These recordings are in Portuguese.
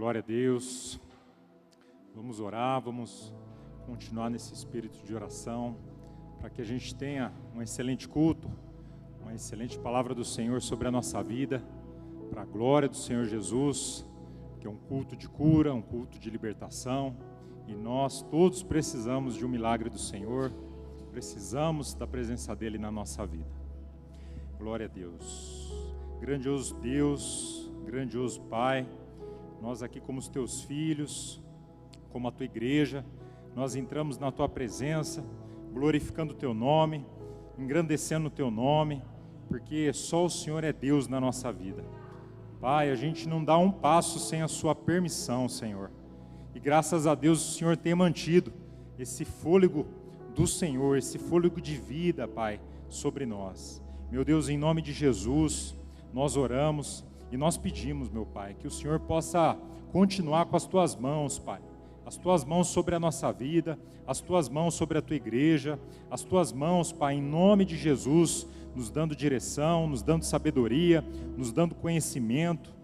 Glória a Deus. Vamos orar, vamos continuar nesse espírito de oração, para que a gente tenha um excelente culto, uma excelente palavra do Senhor sobre a nossa vida, para a glória do Senhor Jesus, que é um culto de cura, um culto de libertação, e nós todos precisamos de um milagre do Senhor, precisamos da presença dEle na nossa vida. Glória a Deus. Grandioso Deus, grandioso Pai, nós aqui como os Teus filhos, como a Tua igreja, nós entramos na Tua presença, glorificando o Teu nome, engrandecendo o Teu nome, porque só o Senhor é Deus na nossa vida. Pai, a gente não dá um passo sem a Sua permissão, Senhor. E graças a Deus o Senhor tem mantido esse fôlego do Senhor, esse fôlego de vida, Pai, sobre nós. Meu Deus, em nome de Jesus, nós oramos e nós pedimos, meu Pai, que o Senhor possa continuar com as Tuas mãos, Pai. As Tuas mãos sobre a nossa vida, as Tuas mãos sobre a Tua igreja, as Tuas mãos, Pai, em nome de Jesus, nos dando direção, nos dando sabedoria, nos dando conhecimento,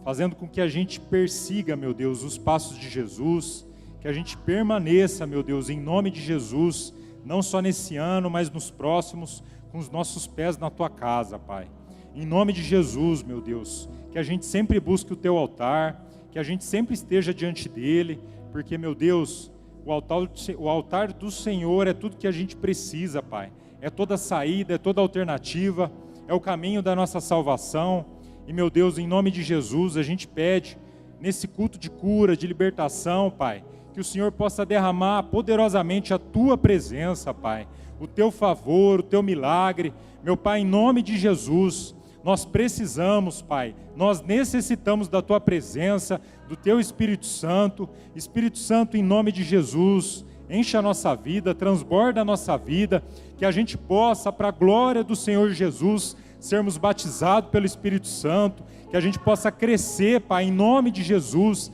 fazendo com que a gente persiga, meu Deus, os passos de Jesus, que a gente permaneça, meu Deus, em nome de Jesus, não só nesse ano, mas nos próximos, com os nossos pés na Tua casa, Pai. Em nome de Jesus, meu Deus, que a gente sempre busque o Teu altar, que a gente sempre esteja diante dEle, porque, meu Deus, o altar do Senhor é tudo que a gente precisa, Pai. É toda saída, é toda alternativa, é o caminho da nossa salvação. E, meu Deus, em nome de Jesus, a gente pede, nesse culto de cura, de libertação, Pai, que o Senhor possa derramar poderosamente a Tua presença, Pai, o Teu favor, o Teu milagre. Meu Pai, em nome de Jesus, nós precisamos, Pai, nós necessitamos da Tua presença, do Teu Espírito Santo. Espírito Santo, em nome de Jesus, enche a nossa vida, transborda a nossa vida, que a gente possa, para a glória do Senhor Jesus, sermos batizados pelo Espírito Santo, que a gente possa crescer, Pai, em nome de Jesus,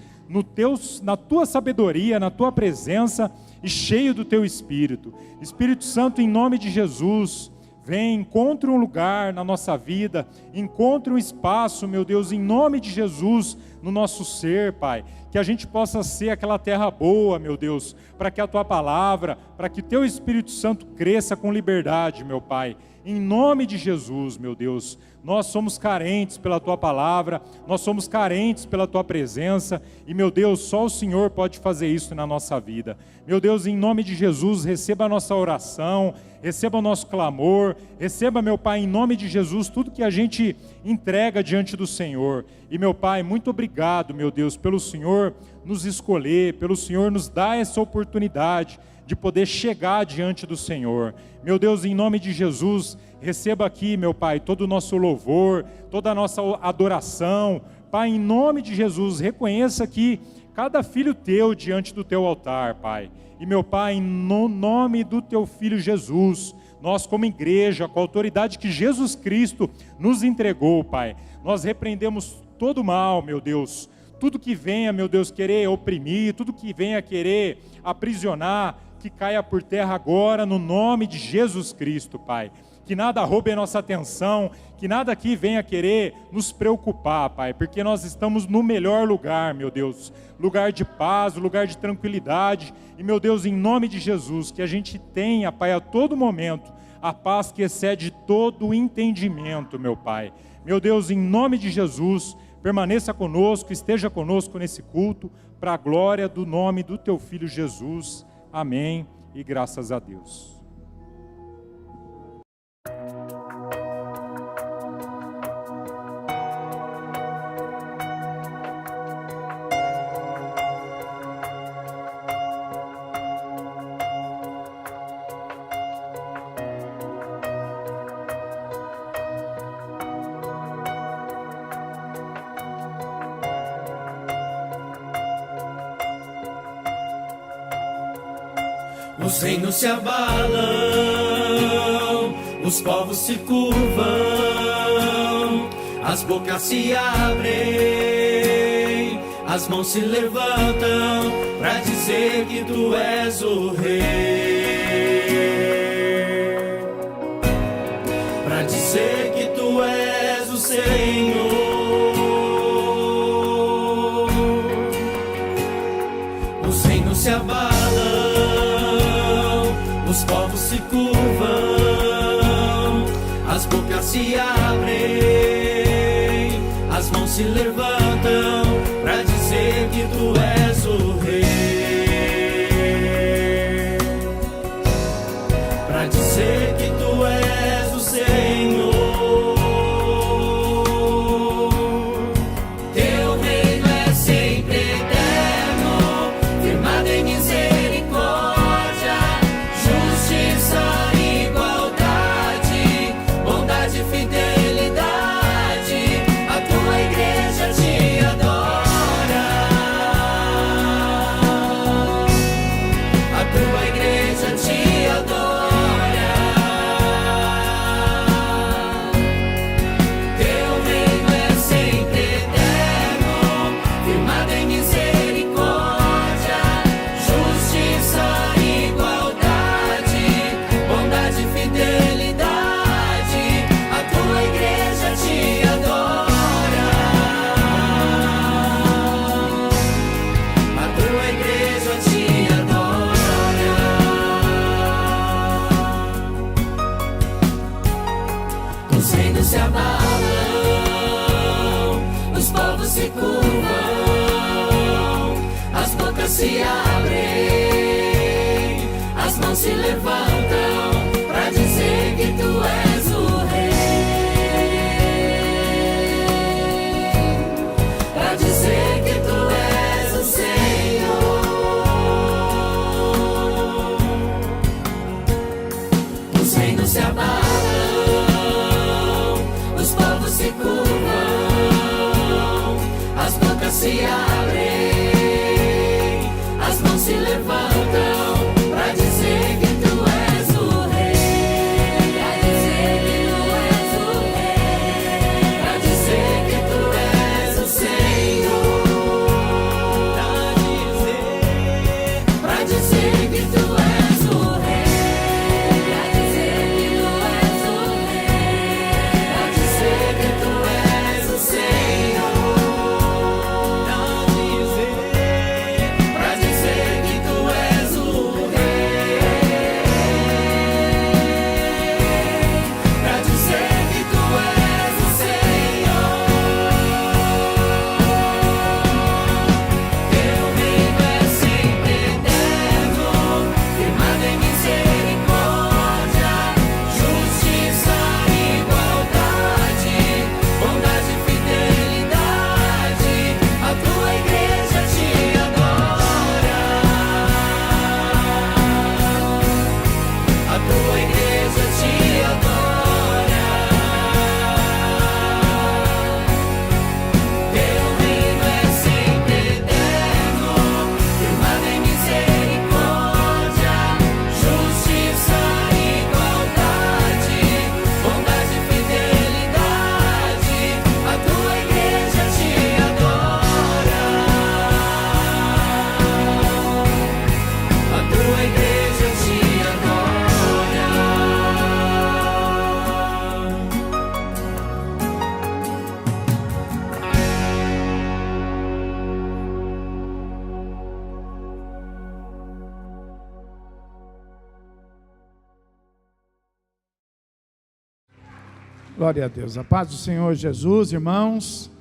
na Tua sabedoria, na Tua presença e cheio do Teu Espírito. Espírito Santo, em nome de Jesus, vem, encontre um lugar na nossa vida, encontre um espaço, meu Deus, em nome de Jesus, no nosso ser, Pai, que a gente possa ser aquela terra boa, meu Deus, para que a Tua palavra, para que Teu Espírito Santo cresça com liberdade, meu Pai, em nome de Jesus, meu Deus. Nós somos carentes pela Tua palavra, nós somos carentes pela Tua presença, e, meu Deus, só o Senhor pode fazer isso na nossa vida. Meu Deus, em nome de Jesus, receba a nossa oração, receba o nosso clamor, receba, meu Pai, em nome de Jesus, tudo que a gente entrega diante do Senhor. E, meu Pai, muito obrigado, meu Deus, pelo Senhor nos escolher, pelo Senhor nos dar essa oportunidade de poder chegar diante do Senhor. Meu Deus, em nome de Jesus, receba aqui, meu Pai, todo o nosso louvor, toda a nossa adoração. Pai, em nome de Jesus, reconheça aqui cada filho Teu diante do Teu altar, Pai. E, meu Pai, no nome do Teu Filho Jesus, nós como igreja, com a autoridade que Jesus Cristo nos entregou, Pai, nós repreendemos todo o mal, meu Deus, tudo que venha, meu Deus, querer oprimir, tudo que venha querer aprisionar, que caia por terra agora, no nome de Jesus Cristo, Pai. Que nada roube a nossa atenção, que nada aqui venha querer nos preocupar, Pai, porque nós estamos no melhor lugar, meu Deus, lugar de paz, lugar de tranquilidade, e, meu Deus, em nome de Jesus, que a gente tenha, Pai, a todo momento, a paz que excede todo o entendimento, meu Pai. Meu Deus, em nome de Jesus, permaneça conosco, esteja conosco nesse culto, para a glória do nome do Teu Filho Jesus. Amém e graças a Deus. Os reinos se abalam, os povos se curvam, as bocas se abrem, as mãos se levantam para dizer que Tu és o Rei, para dizer que Tu és o Senhor. se abrem, as mãos se levantam para dizer que tu és o Rei, para dizer que tu és o Senhor. Teu reino é sempre eterno, firmado em misericórdia, justiça, igualdade, bondade e fidelidade. A tua igreja te adora, a tua igreja te adora. Teu reino é sempre eterno, firmado em misericórdia, justiça, igualdade, bondade e fidelidade. A tua igreja te adora, a tua igreja te adora. Os reinos se abalam, os povos se curvam, as bocas se abrem, as mãos se levantam para dizer que tu és o Rei, para dizer que tu és o Senhor. Os reinos se abalam, os povos se curvam, as bocas se abrem, as mãos se levantam para dizer que tu és o Rei, para dizer que tu és o Rei, para dizer que tu és o Senhor, para dizer que tu és o Rei, para dizer que tu és o Rei, para dizer que tu és o Senhor, para dizer que tu és o Rei, para dizer que tu és o Senhor. Teu reino é sempre eterno, firmado em misericórdia, justiça, igualdade, bondade e fidelidade. A tua igreja te adora, a tua igreja te adora. Teu reino é sempre eterno, firmado em misericórdia, justiça, igualdade, bondade e fidelidade. A tua igreja te adora, a tua igreja te adora. Glória a Deus. A paz do Senhor Jesus, irmãos.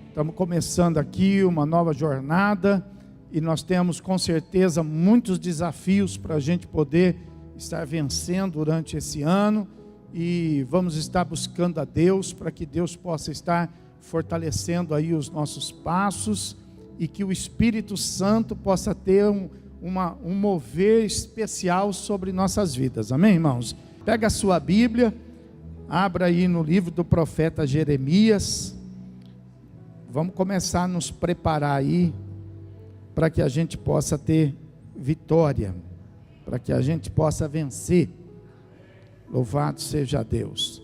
Estamos começando aqui uma nova jornada e nós temos com certeza muitos desafios para a gente poder estar vencendo durante esse ano, e vamos estar buscando a Deus para que Deus possa estar fortalecendo aí os nossos passos e que o Espírito Santo possa ter um mover especial sobre nossas vidas. Amém, irmãos? Pega a sua Bíblia, abra aí no livro do profeta Jeremias. Vamos começar a nos preparar aí para que a gente possa ter vitória, para que a gente possa vencer. Louvado seja Deus.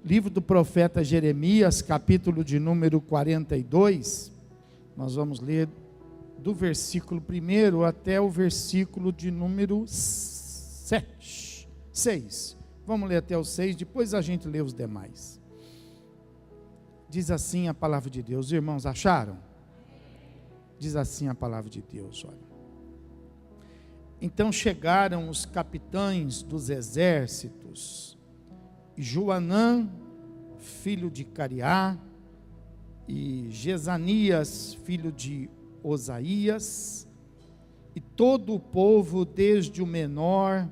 Livro do profeta Jeremias, capítulo de número 42. Nós vamos ler do versículo 1 até o versículo de número 6. Vamos ler até o 6, depois a gente lê os demais. Diz assim a palavra de Deus. Os irmãos acharam? Diz assim a palavra de Deus, olha. Então chegaram os capitães dos exércitos, e Joanã, filho de Cariá, e Jezanias, filho de Osaías, e todo o povo, desde o menor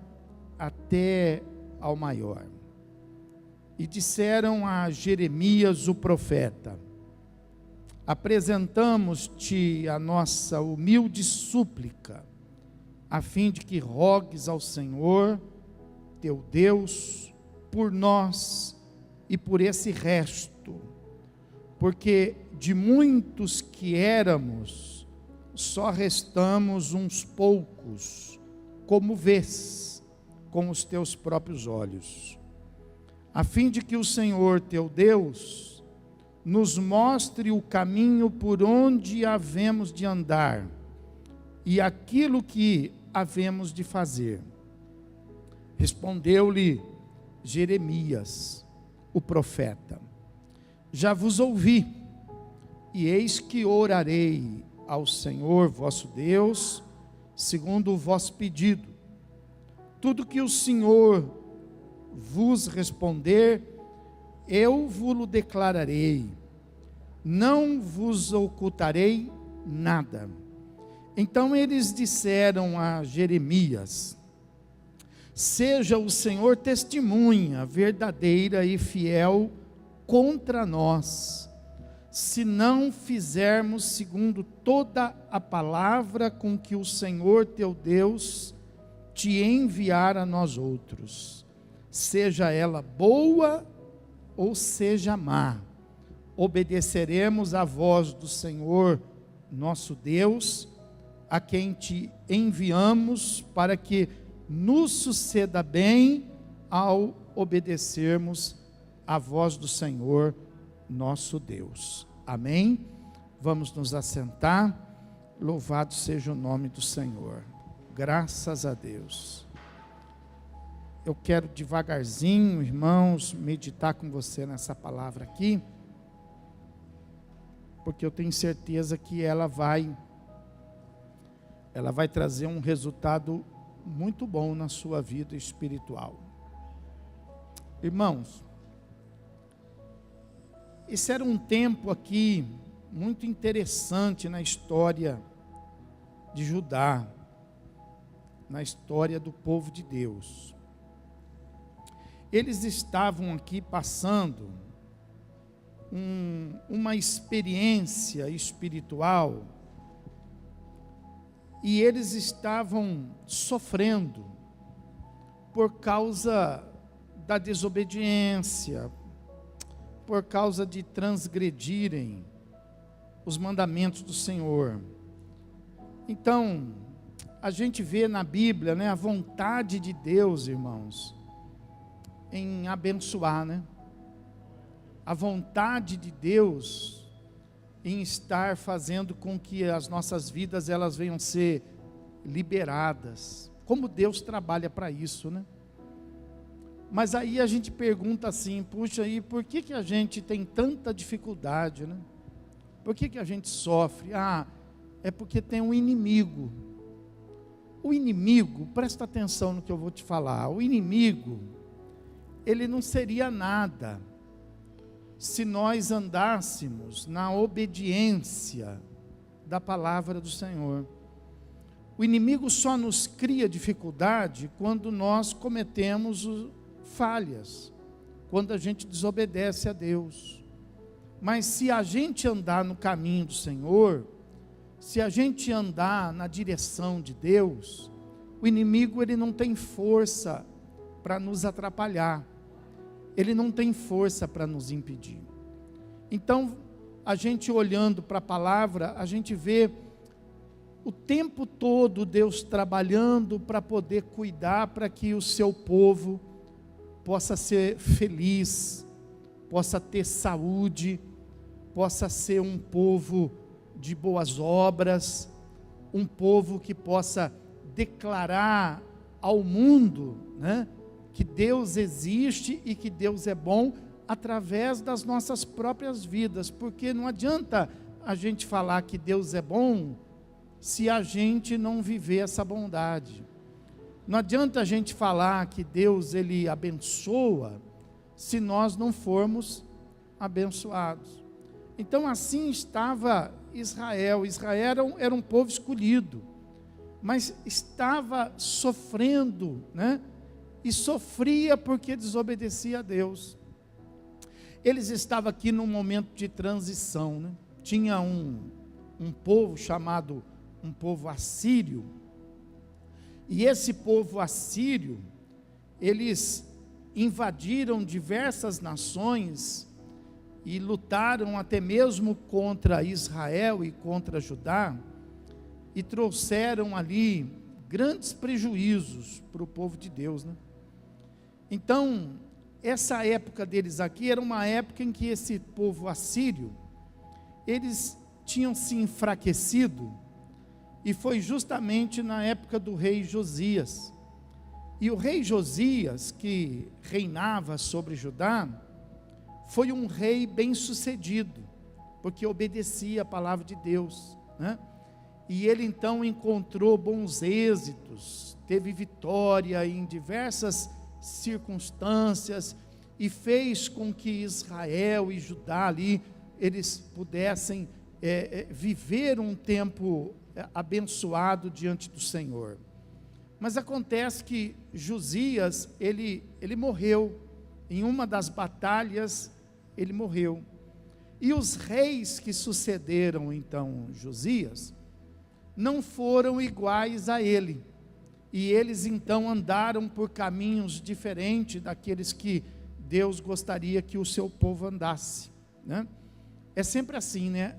até ao maior. E disseram a Jeremias o profeta: apresentamos-te a nossa humilde súplica, a fim de que rogues ao Senhor, teu Deus, por nós e por esse resto, porque de muitos que éramos, só restamos uns poucos, como vês com os teus próprios olhos, a fim de que o Senhor teu Deus nos mostre o caminho por onde havemos de andar, e aquilo que havemos de fazer. Respondeu-lhe Jeremias, o profeta: já vos ouvi, e eis que orarei ao Senhor vosso Deus, segundo o vosso pedido. Tudo que o Senhor vos responder, eu vos declararei, não vos ocultarei nada. Então eles disseram a Jeremias: seja o Senhor testemunha verdadeira e fiel contra nós, se não fizermos segundo toda a palavra com que o Senhor teu Deus te enviar a nós outros, seja ela boa ou seja má, obedeceremos à voz do Senhor nosso Deus, a quem te enviamos, para que nos suceda bem ao obedecermos à voz do Senhor nosso Deus. Amém? Vamos nos assentar. Louvado seja o nome do Senhor. Graças a Deus. Eu quero devagarzinho, irmãos, meditar com você nessa palavra aqui, porque eu tenho certeza que ela vai trazer um resultado muito bom na sua vida espiritual. Irmãos, esse era um tempo aqui muito interessante na história de Judá, na história do povo de Deus. Eles estavam aqui passando uma experiência espiritual, e eles estavam sofrendo por causa da desobediência, por causa de transgredirem os mandamentos do Senhor. Então, a gente vê na Bíblia, né, a vontade de Deus, irmãos, em abençoar, né? A vontade de Deus em estar fazendo com que as nossas vidas elas venham ser liberadas. Como Deus trabalha para isso, né? Mas aí a gente pergunta assim: puxa, aí por que a gente tem tanta dificuldade, né? Por que a gente sofre? É porque tem um inimigo. O inimigo, presta atenção no que eu vou te falar. O inimigo, ele não seria nada se nós andássemos na obediência da palavra do Senhor. O inimigo só nos cria dificuldade quando nós cometemos falhas, quando a gente desobedece a Deus. Mas se a gente andar no caminho do Senhor, se a gente andar na direção de Deus, o inimigo ele não tem força para nos atrapalhar, ele não tem força para nos impedir. Então, a gente olhando para a palavra, a gente vê o tempo todo Deus trabalhando para poder cuidar, para que o seu povo possa ser feliz, possa ter saúde, possa ser um povo de boas obras, um povo que possa declarar ao mundo, né, que Deus existe e que Deus é bom através das nossas próprias vidas, porque não adianta a gente falar que Deus é bom se a gente não viver essa bondade. Não adianta a gente falar que Deus ele abençoa se nós não formos abençoados. Então assim estava Israel. Israel era um povo escolhido, mas estava sofrendo, né? E sofria porque desobedecia a Deus. Eles estavam aqui num momento de transição, né? Tinha um povo chamado um povo assírio, e esse povo assírio, eles invadiram diversas nações e lutaram até mesmo contra Israel e contra Judá, e trouxeram ali grandes prejuízos para o povo de Deus, né? Então, essa época deles aqui era uma época em que esse povo assírio, eles tinham se enfraquecido, e foi justamente na época do rei Josias. E o rei Josias, que reinava sobre Judá, foi um rei bem sucedido, porque obedecia a palavra de Deus, né? E ele então encontrou bons êxitos, teve vitória em diversas circunstâncias, e fez com que Israel e Judá ali, eles pudessem viver um tempo abençoado diante do Senhor. Mas acontece que Josias, ele morreu, em uma das batalhas ele morreu, e os reis que sucederam então Josias, não foram iguais a ele, e eles então andaram por caminhos diferentes daqueles que Deus gostaria que o seu povo andasse, né? É sempre assim, né?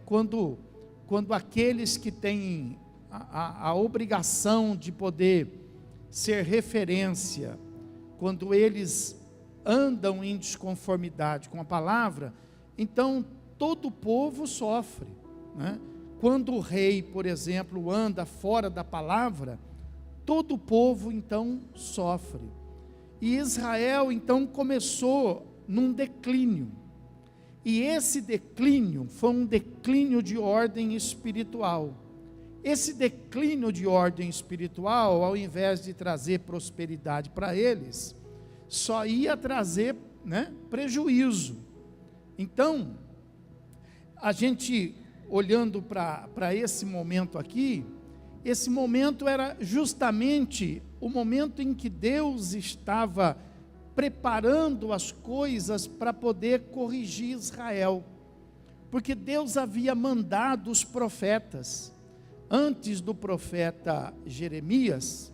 Quando aqueles que têm a obrigação de poder ser referência, quando eles andam em desconformidade com a palavra, então todo o povo sofre, né? Quando o rei, por exemplo, anda fora da palavra, todo o povo então sofre. E Israel então começou num declínio, e esse declínio foi um declínio de ordem espiritual. Esse declínio de ordem espiritual, ao invés de trazer prosperidade para eles, só ia trazer, né, prejuízo. Então, a gente olhando para esse momento aqui, esse momento era justamente o momento em que Deus estava preparando as coisas para poder corrigir Israel, porque Deus havia mandado os profetas. Antes do profeta Jeremias,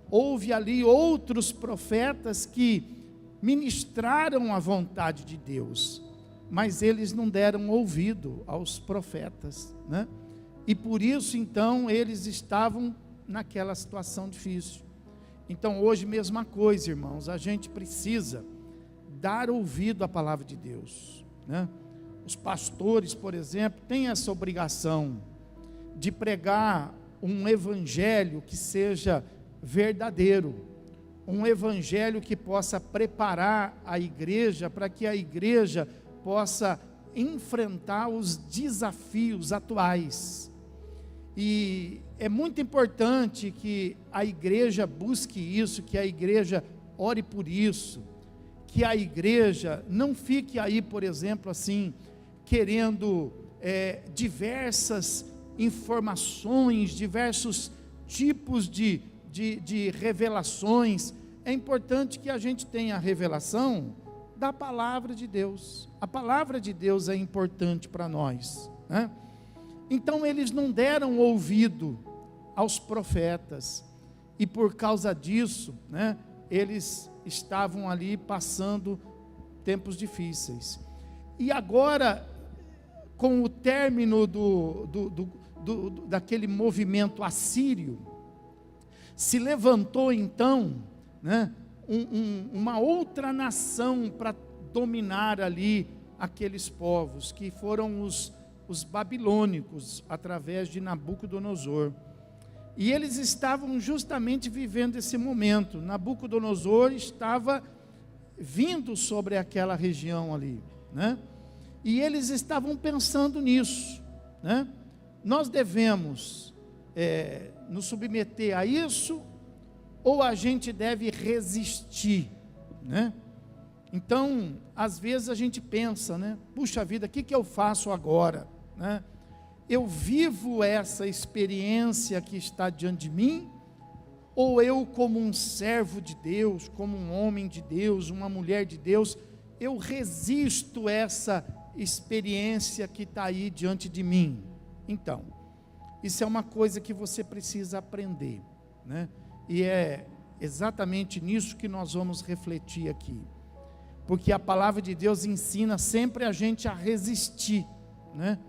houve ali outros profetas que ministraram a vontade de Deus, mas eles não deram ouvido aos profetas, né? E por isso então eles estavam naquela situação difícil. Então hoje mesma coisa, irmãos, a gente precisa dar ouvido à palavra de Deus, né? Os pastores, por exemplo, têm essa obrigação de pregar um evangelho que seja verdadeiro, um evangelho que possa preparar a igreja, para que a igreja possa enfrentar os desafios atuais. E é muito importante que a igreja busque isso, que a igreja ore por isso, que a igreja não fique aí, por exemplo, assim, querendo diversas informações, diversos tipos de revelações. É importante que a gente tenha a revelação da palavra de Deus. A palavra de Deus é importante para nós, né? Então eles não deram ouvido aos profetas, e por causa disso, né, eles estavam ali passando tempos difíceis. E agora, com o término daquele movimento assírio, se levantou então, né, uma outra nação para dominar ali aqueles povos, que foram os babilônicos, através de Nabucodonosor. E eles estavam justamente vivendo esse momento. Nabucodonosor estava vindo sobre aquela região ali, né? E eles estavam pensando nisso, né? Nós devemos nos submeter a isso, ou a gente deve resistir, né? Então, às vezes a gente pensa, né? Puxa vida, o que eu faço agora, né? Eu vivo essa experiência que está diante de mim, ou eu, como um servo de Deus, como um homem de Deus, uma mulher de Deus, eu resisto essa experiência que está aí diante de mim? Então, isso é uma coisa que você precisa aprender, né? E é exatamente nisso que nós vamos refletir aqui, porque a palavra de Deus ensina sempre a gente a resistir, né?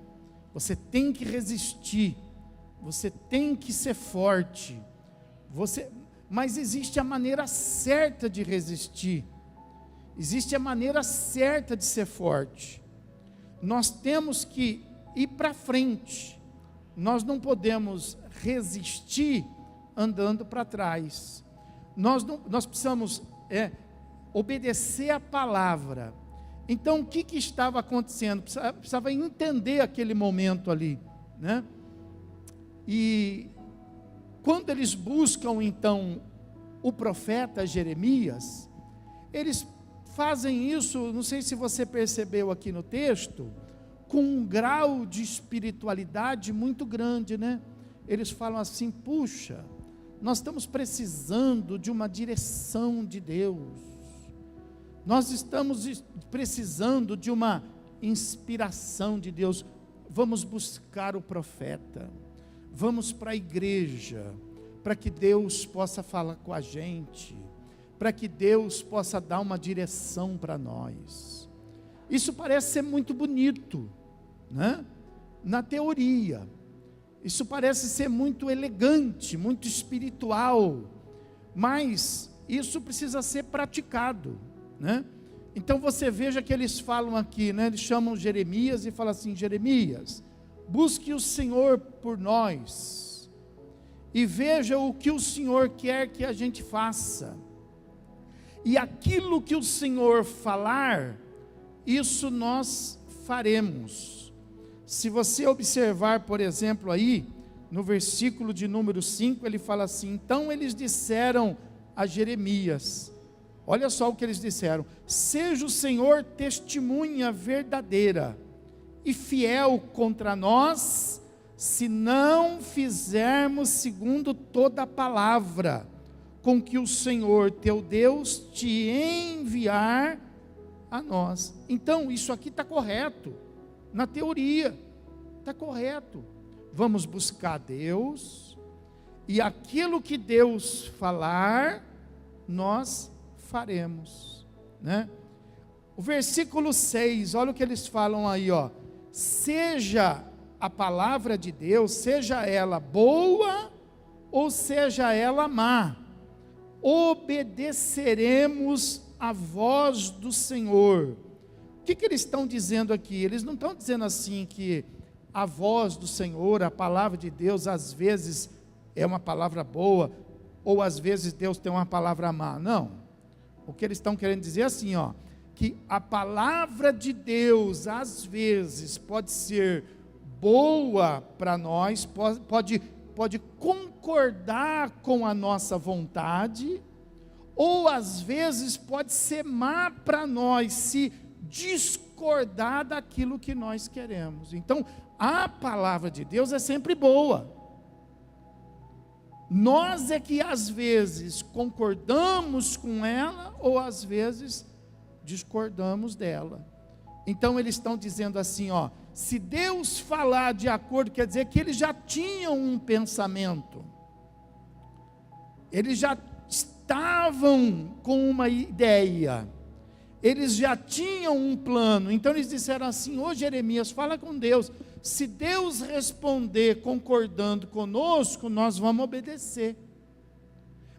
Você tem que resistir, você tem que ser forte, mas existe a maneira certa de resistir, existe a maneira certa de ser forte. Nós temos que ir para frente, nós não podemos resistir andando para trás. Nós precisamos obedecer a palavra. Então, o que estava acontecendo? Precisava entender aquele momento ali, né? E quando eles buscam, então, o profeta Jeremias, eles fazem isso, não sei se você percebeu aqui no texto, com um grau de espiritualidade muito grande, né? Eles falam assim: puxa, nós estamos precisando de uma direção de Deus, nós estamos precisando de uma inspiração de Deus, vamos buscar o profeta, vamos para a igreja, para que Deus possa falar com a gente, para que Deus possa dar uma direção para nós. Isso parece ser muito bonito, né? Na teoria, isso parece ser muito elegante, muito espiritual, mas isso precisa ser praticado, né? Então você veja que eles falam aqui, né? Eles chamam Jeremias e falam assim: Jeremias, busque o Senhor por nós, e veja o que o Senhor quer que a gente faça, e aquilo que o Senhor falar, isso nós faremos. Se você observar, por exemplo, aí, no versículo de número 5, ele fala assim: então eles disseram a Jeremias, olha só o que eles disseram: seja o Senhor testemunha verdadeira e fiel contra nós, se não fizermos segundo toda a palavra com que o Senhor teu Deus te enviar a nós. Então, isso aqui está correto, na teoria, está correto. Vamos buscar Deus, e aquilo que Deus falar, nós faremos, né? O versículo 6, olha o que eles falam aí, ó: seja a palavra de Deus, seja ela boa, ou seja ela má, obedeceremos a voz do Senhor. O que eles estão dizendo aqui? Eles não estão dizendo assim que a voz do Senhor, a palavra de Deus, às vezes é uma palavra boa, ou às vezes Deus tem uma palavra má. Não. O que eles estão querendo dizer é assim, ó, que a palavra de Deus, às vezes, pode ser boa para nós, pode concordar com a nossa vontade, ou às vezes pode ser má para nós, se discordar daquilo que nós queremos. Então, a palavra de Deus é sempre boa. Nós é que às vezes concordamos com ela, ou às vezes discordamos dela. Então eles estão dizendo assim, ó: se Deus falar de acordo, quer dizer que eles já tinham um pensamento, eles já estavam com uma ideia, eles já tinham um plano. Então eles disseram assim: ô Jeremias, fala com Deus, se Deus responder concordando conosco, nós vamos obedecer.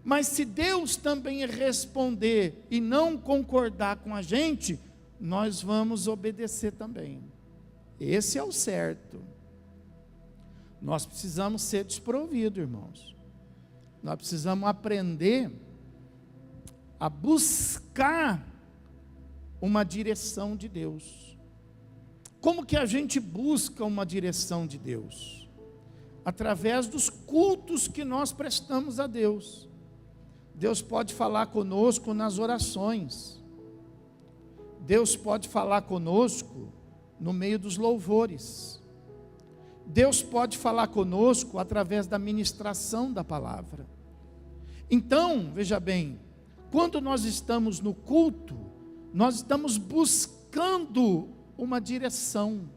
Mas se Deus também responder e não concordar com a gente, nós vamos obedecer também. Esse é o certo. Nós precisamos ser desprovidos, irmãos. Nós precisamos aprender a buscar uma direção de Deus. Como que a gente busca uma direção de Deus? Através dos cultos que nós prestamos a Deus. Deus pode falar conosco nas orações. Deus pode falar conosco no meio dos louvores. Deus pode falar conosco através da ministração da palavra. Então, veja bem, quando nós estamos no culto, nós estamos buscando uma direção,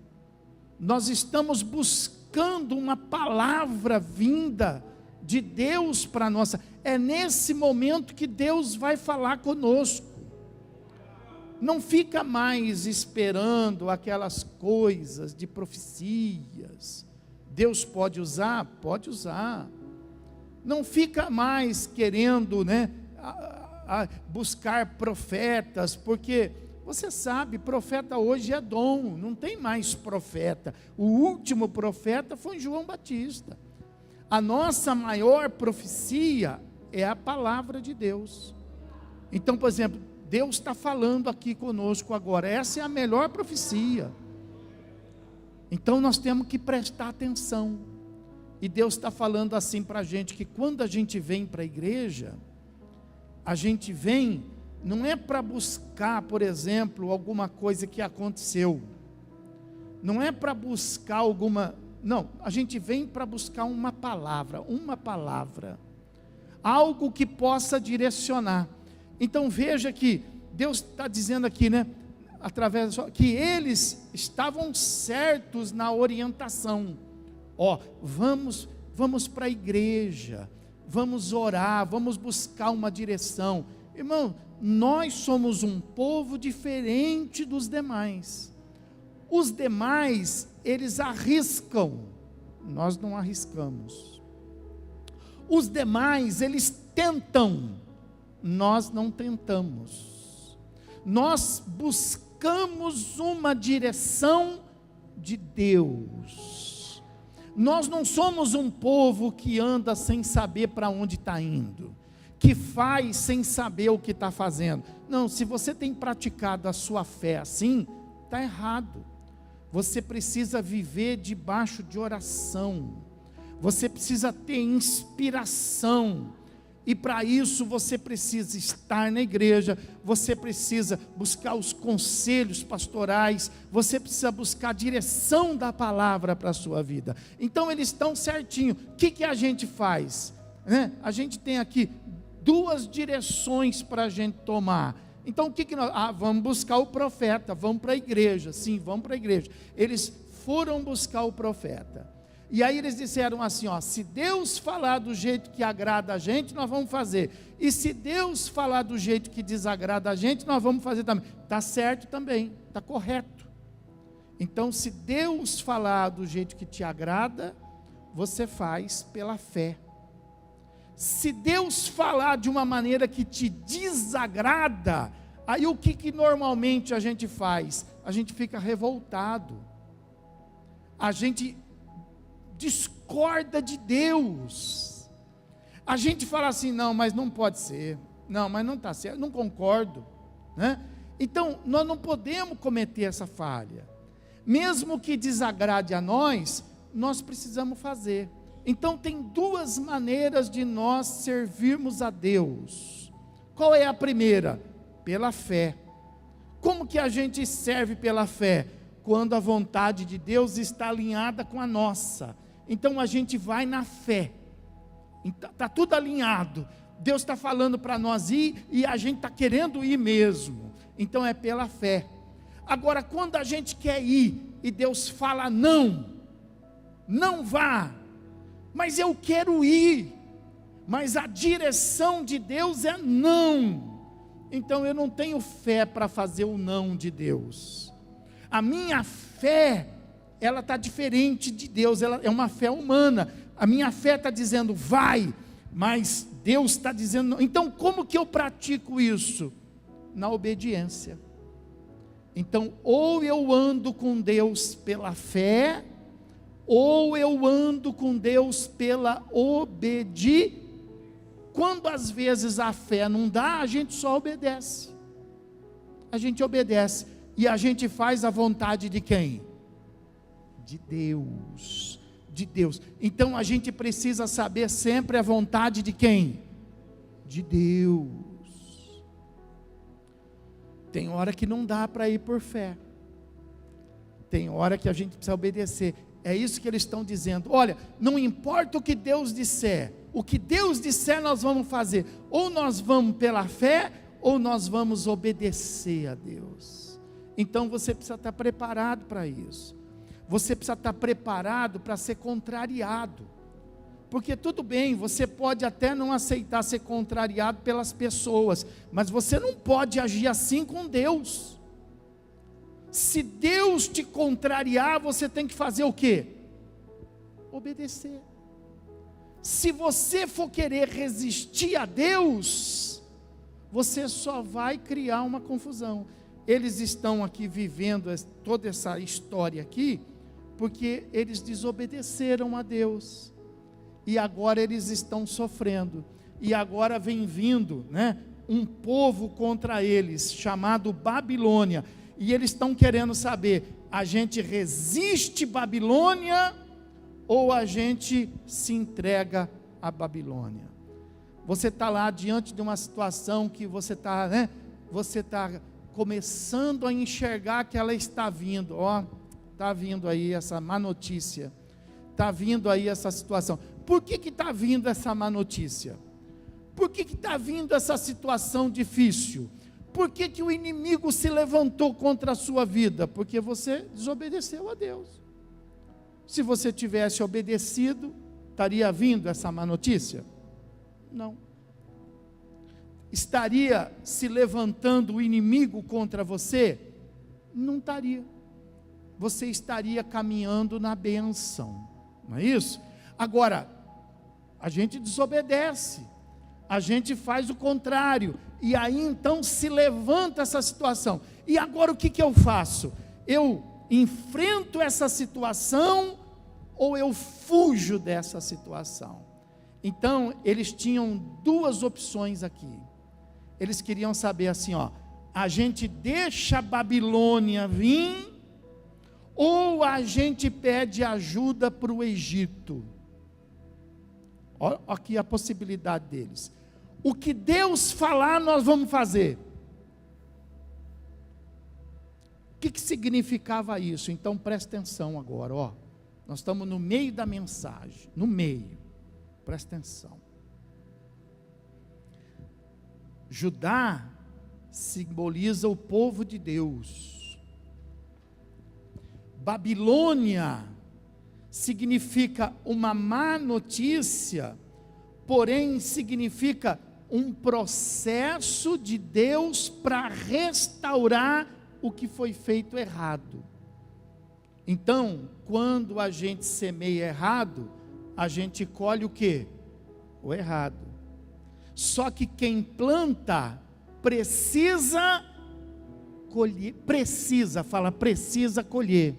nós estamos buscando uma palavra vinda de Deus para nós. É nesse momento que Deus vai falar conosco. Não fica mais esperando aquelas coisas de profecias. Deus pode usar? Pode usar. Não fica mais querendo, buscar profetas, porque você sabe, profeta hoje é dom, não tem mais profeta. O último profeta foi João Batista. A nossa maior profecia é a palavra de Deus. Então, por exemplo, Deus está falando aqui conosco agora, essa é a melhor profecia. Então nós temos que prestar atenção. E Deus está falando assim para a gente, que quando a gente vem para a igreja, a gente vem, não é para buscar, por exemplo, alguma coisa que aconteceu. Não é para buscar não, a gente vem para buscar uma palavra. Algo que possa direcionar. Então veja que Deus está dizendo aqui, através que eles estavam certos na orientação. Vamos para a igreja, vamos orar, vamos buscar uma direção. Irmão, nós somos um povo diferente dos demais. Os demais, eles arriscam, nós não arriscamos. Os demais, eles tentam, nós não tentamos. Nós buscamos uma direção de Deus. Nós não somos um povo que anda sem saber para onde está indo, que faz sem saber o que está fazendo. Não, se você tem praticado a sua fé assim, está errado. Você precisa viver debaixo de oração, você precisa ter inspiração, e para isso você precisa estar na igreja, você precisa buscar os conselhos pastorais, você precisa buscar a direção da palavra para a sua vida. Então eles estão certinho. O que a gente faz? A gente tem aqui duas direções para a gente tomar. Então o que nós... vamos buscar o profeta, vamos para a igreja. Sim, vamos para a igreja. Eles foram buscar o profeta. E aí eles disseram assim, se Deus falar do jeito que agrada a gente, nós vamos fazer. E se Deus falar do jeito que desagrada a gente, nós vamos fazer também. Está certo também, está correto. Então, se Deus falar do jeito que te agrada, você faz pela fé. Se Deus falar de uma maneira que te desagrada, aí o que normalmente a gente faz? A gente fica revoltado. A gente discorda de Deus. A gente fala assim, não, mas não pode ser. Não, mas não está certo, não concordo. Então, nós não podemos cometer essa falha. Mesmo que desagrade a nós, nós precisamos fazer. Então tem duas maneiras de nós servirmos a Deus. Qual é a primeira? Pela fé. Como que a gente serve pela fé? Quando a vontade de Deus está alinhada com a nossa. Então a gente vai na fé. Está tudo alinhado. Deus está falando para nós ir e a gente está querendo ir mesmo. Então é pela fé. Agora, quando a gente quer ir e Deus fala não vá, mas eu quero ir, mas a direção de Deus é não, então eu não tenho fé para fazer o não de Deus. A minha fé, ela está diferente de Deus, ela é uma fé humana. A minha fé está dizendo vai, mas Deus está dizendo não. Então como que eu pratico isso? Na obediência. Então, ou eu ando com Deus pela fé, ou eu ando com Deus pela obediência. Quando às vezes a fé não dá, a gente só obedece. A gente obedece. E a gente faz a vontade de quem? De Deus. De Deus. Então a gente precisa saber sempre a vontade de quem? De Deus. Tem hora que não dá para ir por fé. Tem hora que a gente precisa obedecer. É isso que eles estão dizendo. Olha, não importa o que Deus disser. O que Deus disser nós vamos fazer. Ou nós vamos pela fé, ou nós vamos obedecer a Deus. Então você precisa estar preparado para isso. Você precisa estar preparado para ser contrariado. Porque tudo bem, você pode até não aceitar ser contrariado pelas pessoas, mas você não pode agir assim com Deus. Se Deus te contrariar, você tem que fazer o quê? Obedecer. Se você for querer resistir a Deus, você só vai criar uma confusão. Eles estão aqui vivendo toda essa história aqui, porque eles desobedeceram a Deus. E agora eles estão sofrendo. E agora vem vindo, um povo contra eles, chamado Babilônia. E eles estão querendo saber, a gente resiste Babilônia ou a gente se entrega à Babilônia? Você está lá diante de uma situação que você está, você está começando a enxergar que ela está vindo, está vindo aí essa má notícia, está vindo aí essa situação. Por que está vindo essa má notícia? Por que está vindo essa situação difícil? Por que o inimigo se levantou contra a sua vida? Porque você desobedeceu a Deus. Se você tivesse obedecido, estaria vindo essa má notícia? Não. Estaria se levantando o inimigo contra você? Não estaria. Você estaria caminhando na bênção, não é isso? Agora, a gente desobedece, a gente faz o contrário, e aí então se levanta essa situação. E agora o que eu faço? Eu enfrento essa situação ou eu fujo dessa situação? Então, eles tinham duas opções aqui. Eles queriam saber assim, a gente deixa a Babilônia vir, ou a gente pede ajuda para o Egito? Olha aqui a possibilidade deles. O que Deus falar, nós vamos fazer. O que significava isso? Então presta atenção agora, nós estamos no meio da mensagem, no meio, presta atenção. Judá simboliza o povo de Deus. Babilônia significa uma má notícia, porém significa um processo de Deus para restaurar o que foi feito errado. Então, quando a gente semeia errado, a gente colhe o quê? O errado. Só que quem planta precisa colher, precisa colher.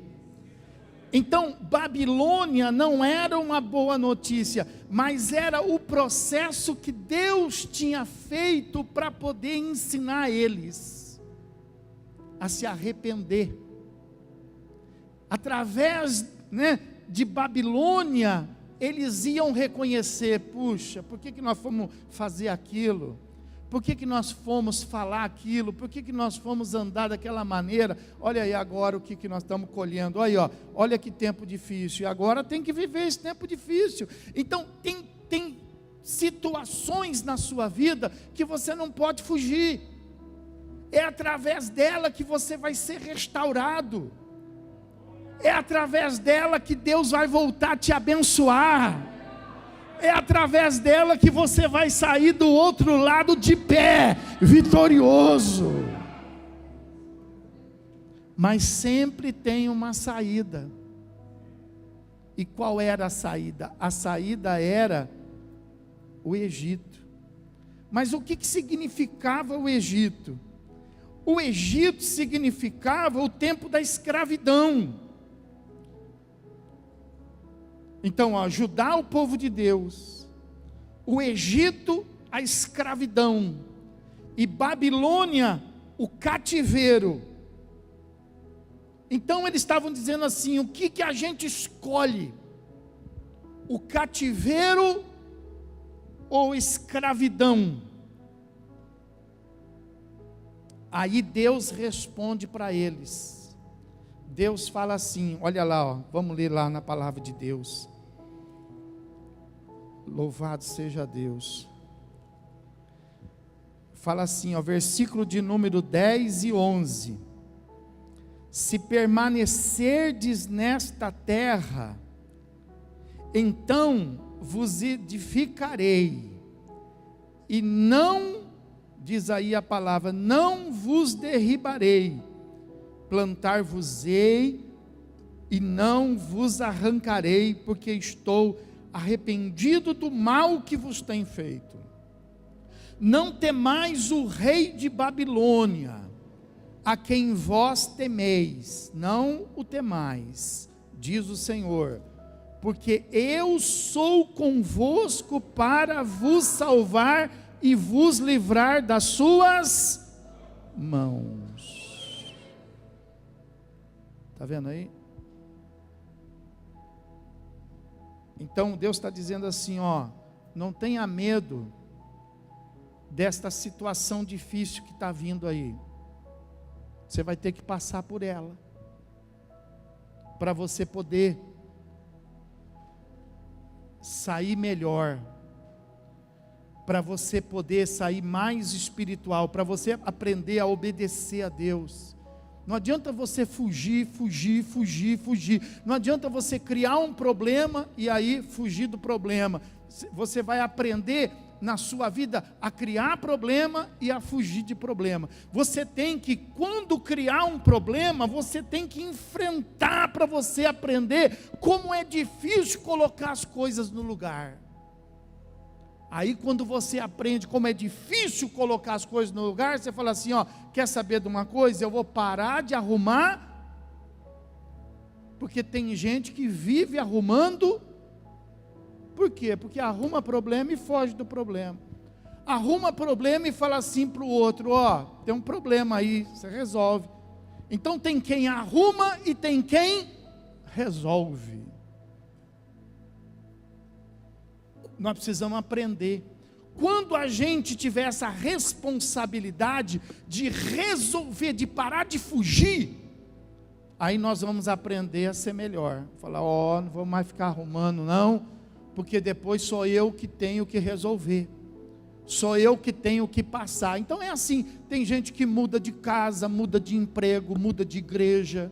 Então, Babilônia não era uma boa notícia, mas era o processo que Deus tinha feito para poder ensinar eles a se arrepender. Através, de Babilônia, eles iam reconhecer, puxa, por que nós fomos fazer aquilo? Por que nós fomos falar aquilo? Por que nós fomos andar daquela maneira? Olha aí agora o que nós estamos colhendo. Olha que tempo difícil. E agora tem que viver esse tempo difícil. Então tem situações na sua vida que você não pode fugir. É através dela que você vai ser restaurado. É através dela que Deus vai voltar a te abençoar. É através dela que você vai sair do outro lado de pé, vitorioso. Mas sempre tem uma saída. E qual era a saída? A saída era o Egito. Mas o que significava o Egito? O Egito significava o tempo da escravidão. Então, Judá, o povo de Deus, o Egito, a escravidão, e Babilônia, o cativeiro. Então eles estavam dizendo assim, o que a gente escolhe? O cativeiro ou escravidão? Aí Deus responde para eles. Deus fala assim, olha lá, ó, vamos ler lá na palavra de Deus. Louvado seja Deus. Fala assim, ó, versículo de número 10 e 11. Se permanecerdes nesta terra, então vos edificarei, e não, diz aí a palavra, não vos derribarei, plantar-vos-ei, e não vos arrancarei, porque estou arrependido do mal que vos tem feito. Não temais o rei de Babilônia, a quem vós temeis, não o temais, diz o Senhor, porque eu sou convosco para vos salvar e vos livrar das suas mãos. Está vendo aí? Então Deus está dizendo assim, ó, não tenha medo desta situação difícil que está vindo aí. Você vai ter que passar por ela, para você poder sair melhor, para você poder sair mais espiritual, para você aprender a obedecer a Deus. Não adianta você fugir. Não adianta você criar um problema e aí fugir do problema. Você vai aprender na sua vida a criar problema e a fugir de problema. Você tem que, quando criar um problema, você tem que enfrentar, para você aprender como é difícil colocar as coisas no lugar. Aí quando você aprende como é difícil colocar as coisas no lugar, você fala assim, ó, quer saber de uma coisa? Eu vou parar de arrumar, porque tem gente que vive arrumando. Por quê? Porque arruma problema e foge do problema. Arruma problema e fala assim para o outro, ó, tem um problema aí, você resolve. Então tem quem arruma e tem quem resolve. Nós precisamos aprender. Quando a gente tiver essa responsabilidade de resolver, de parar de fugir, aí nós vamos aprender a ser melhor. Falar, ó, não vou mais ficar arrumando não, porque depois sou eu que tenho que resolver, sou eu que tenho que passar. Então é assim, tem gente que muda de casa, muda de emprego, muda de igreja,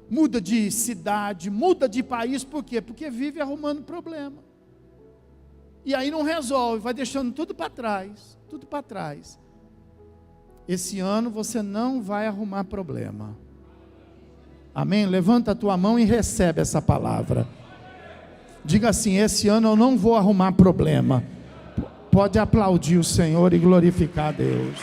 muda de cidade, muda de país. Por quê? Porque vive arrumando problema, e aí não resolve, vai deixando tudo para trás, tudo para trás. Esse ano você não vai arrumar problema, amém? Levanta a tua mão e recebe essa palavra. Diga assim, esse ano eu não vou arrumar problema. Pode aplaudir o Senhor e glorificar a Deus.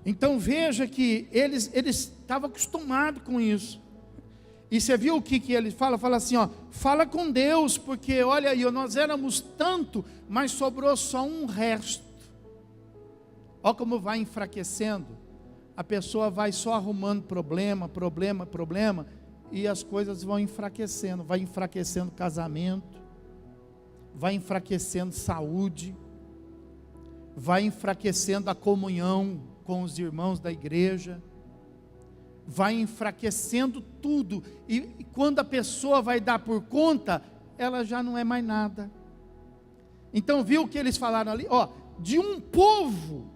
Então veja que eles estavam acostumados com isso. E você viu o que ele fala? Fala assim, ó, fala com Deus, porque olha aí, nós éramos tanto, mas sobrou só um resto. Olha como vai enfraquecendo. A pessoa vai só arrumando problema, e as coisas vão enfraquecendo. Vai enfraquecendo casamento, vai enfraquecendo saúde, vai enfraquecendo a comunhão com os irmãos da igreja, vai enfraquecendo tudo, e quando a pessoa vai dar por conta, ela já não é mais nada. Então viu o que eles falaram ali? Ó, de um povo,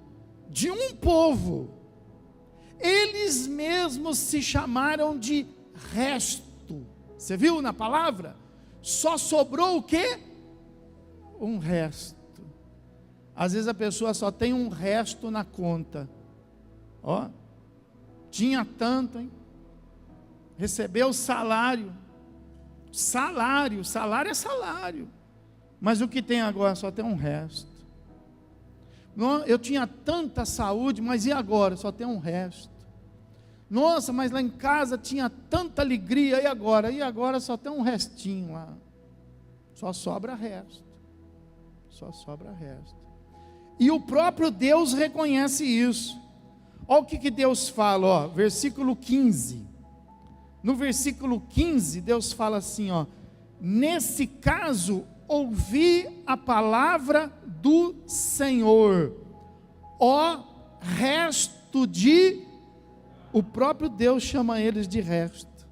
eles mesmos se chamaram de resto. Você viu na palavra? Só sobrou o quê? Um resto. Às vezes a pessoa só tem um resto na conta. Ó, tinha tanto, hein? Recebeu salário é salário. Mas o que tem agora? Só tem um resto. Eu tinha tanta saúde, mas e agora? Só tem um resto. Nossa, mas lá em casa tinha tanta alegria, e agora? E agora só tem um restinho lá. Só sobra resto. E o próprio Deus reconhece isso. Olha o que Deus fala, ó, versículo 15. No versículo 15, Deus fala assim, ó: nesse caso, ouvi a palavra do Senhor, ó resto de... O próprio Deus chama eles de resto.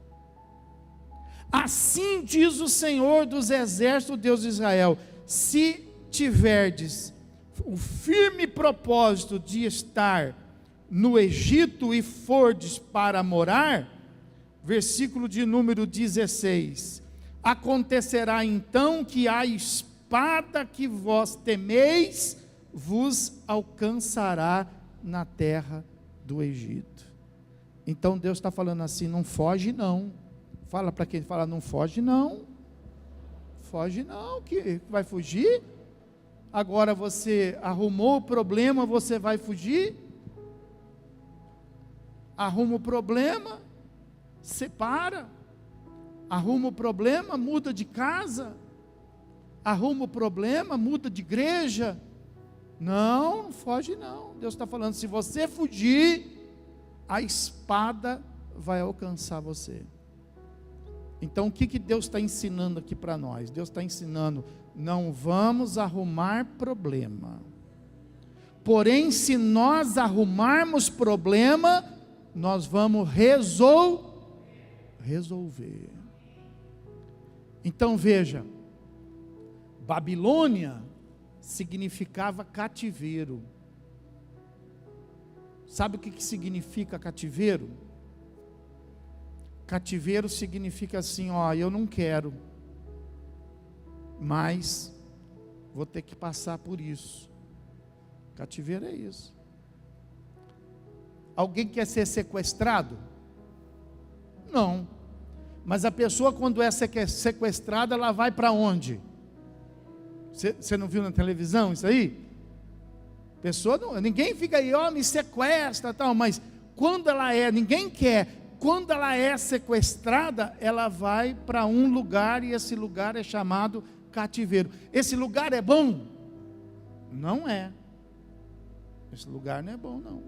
Assim diz o Senhor dos exércitos, Deus de Israel: se tiverdes o firme propósito de estar no Egito e fordes para morar, versículo de número 16, acontecerá então que a espada que vós temeis vos alcançará na terra do Egito. Então Deus está falando assim: não foge não. Fala para quem fala: não foge não. Foge não, que vai fugir? Agora você arrumou o problema, você vai fugir? Arruma o problema, separa. Arruma o problema, muda de casa. Arruma o problema, muda de igreja. Não, não foge não. Deus está falando: se você fugir, a espada vai alcançar você. Então o que Deus está ensinando aqui para nós? Deus está ensinando: não vamos arrumar problema. Porém, se nós arrumarmos problema, nós vamos resolver. Então veja, Babilônia significava cativeiro. Sabe o que significa cativeiro? Cativeiro significa assim: ó, eu não quero, mas vou ter que passar por isso. Cativeiro é isso. Alguém quer ser sequestrado? Não. Mas a pessoa, quando é sequestrada, ela vai para onde? Você não viu na televisão isso aí? Pessoa não, ninguém fica aí, ó, me sequestra, tal, mas quando ninguém quer, quando ela é sequestrada, ela vai para um lugar, e esse lugar é chamado cativeiro. Esse lugar é bom? Não é. Esse lugar não é bom, não.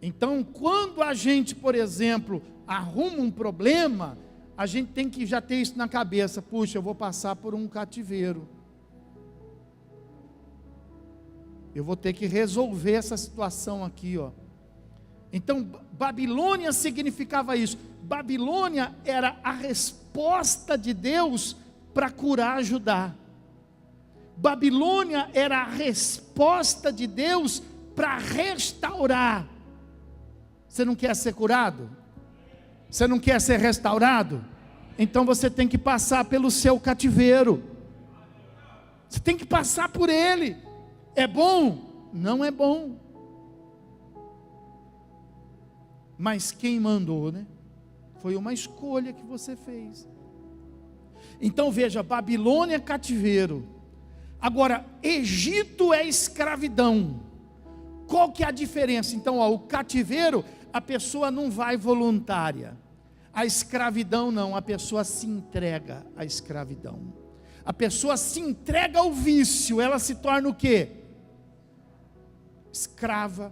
Então, quando a gente, por exemplo, arruma um problema, a gente tem que já ter isso na cabeça: puxa, eu vou passar por um cativeiro. Eu vou ter que resolver essa situação aqui, ó. Então, Babilônia significava isso. Babilônia era a resposta de Deus para curar Judá. Babilônia era a resposta de Deus para restaurar. Você não quer ser curado? Você não quer ser restaurado? Então você tem que passar pelo seu cativeiro. Você tem que passar por ele. É bom? Não é bom. Mas quem mandou, né? Foi uma escolha que você fez. Então veja, Babilônia é cativeiro. Agora, Egito é escravidão. Qual que é a diferença? Então, ó, o cativeiro, a pessoa não vai voluntária. A escravidão não, a pessoa se entrega à escravidão. A pessoa se entrega ao vício, ela se torna o quê? Escrava.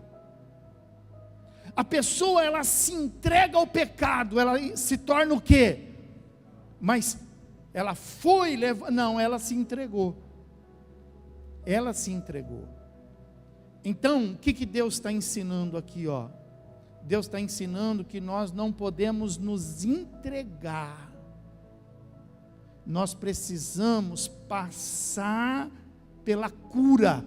A pessoa, ela se entrega ao pecado, ela se torna o quê? Mas ela foi, não, ela se entregou. Ela se entregou. Então, o que Deus está ensinando aqui, ó? Deus está ensinando que nós não podemos nos entregar. Nós precisamos passar pela cura.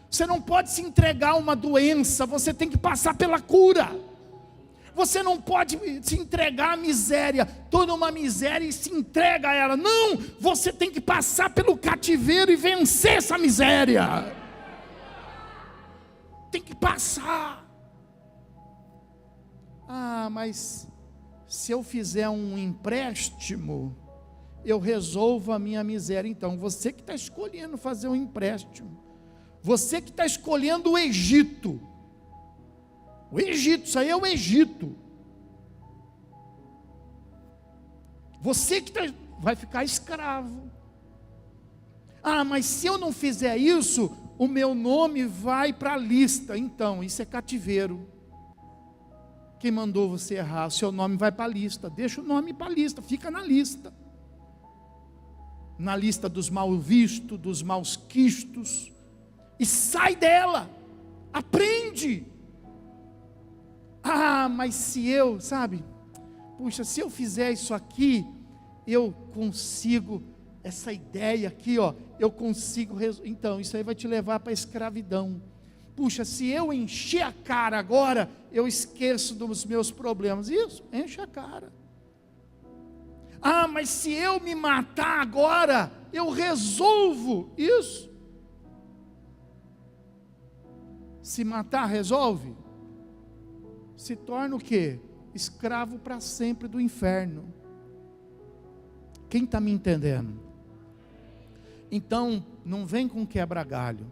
Você não pode se entregar a uma doença, você tem que passar pela cura. Você não pode se entregar à miséria, toda uma miséria, e se entrega a ela. Não, você tem que passar pelo cativeiro e vencer essa miséria. Tem que passar. Ah, mas se eu fizer um empréstimo, eu resolvo a minha miséria. Então, você que está escolhendo fazer um empréstimo, você que está escolhendo o Egito, isso aí é o Egito. Você que vai ficar escravo. Ah, mas se eu não fizer isso, o meu nome vai para a lista. Então, isso é cativeiro. Quem mandou você errar? Seu nome vai para a lista. Deixa o nome para a lista, fica na lista. Na lista dos mal vistos, dos maus quistos. E sai dela. Aprende. Ah, mas se eu, sabe? Puxa, se eu fizer isso aqui, eu consigo, essa ideia aqui, ó, eu consigo, então, isso aí vai te levar para a escravidão. Puxa, se eu encher a cara agora, eu esqueço dos meus problemas. Isso, enche a cara. Ah, mas se eu me matar agora, eu resolvo isso. Se matar, resolve? Se torna o quê? Escravo para sempre do inferno. Quem está me entendendo? Então, não vem com quebra-galho.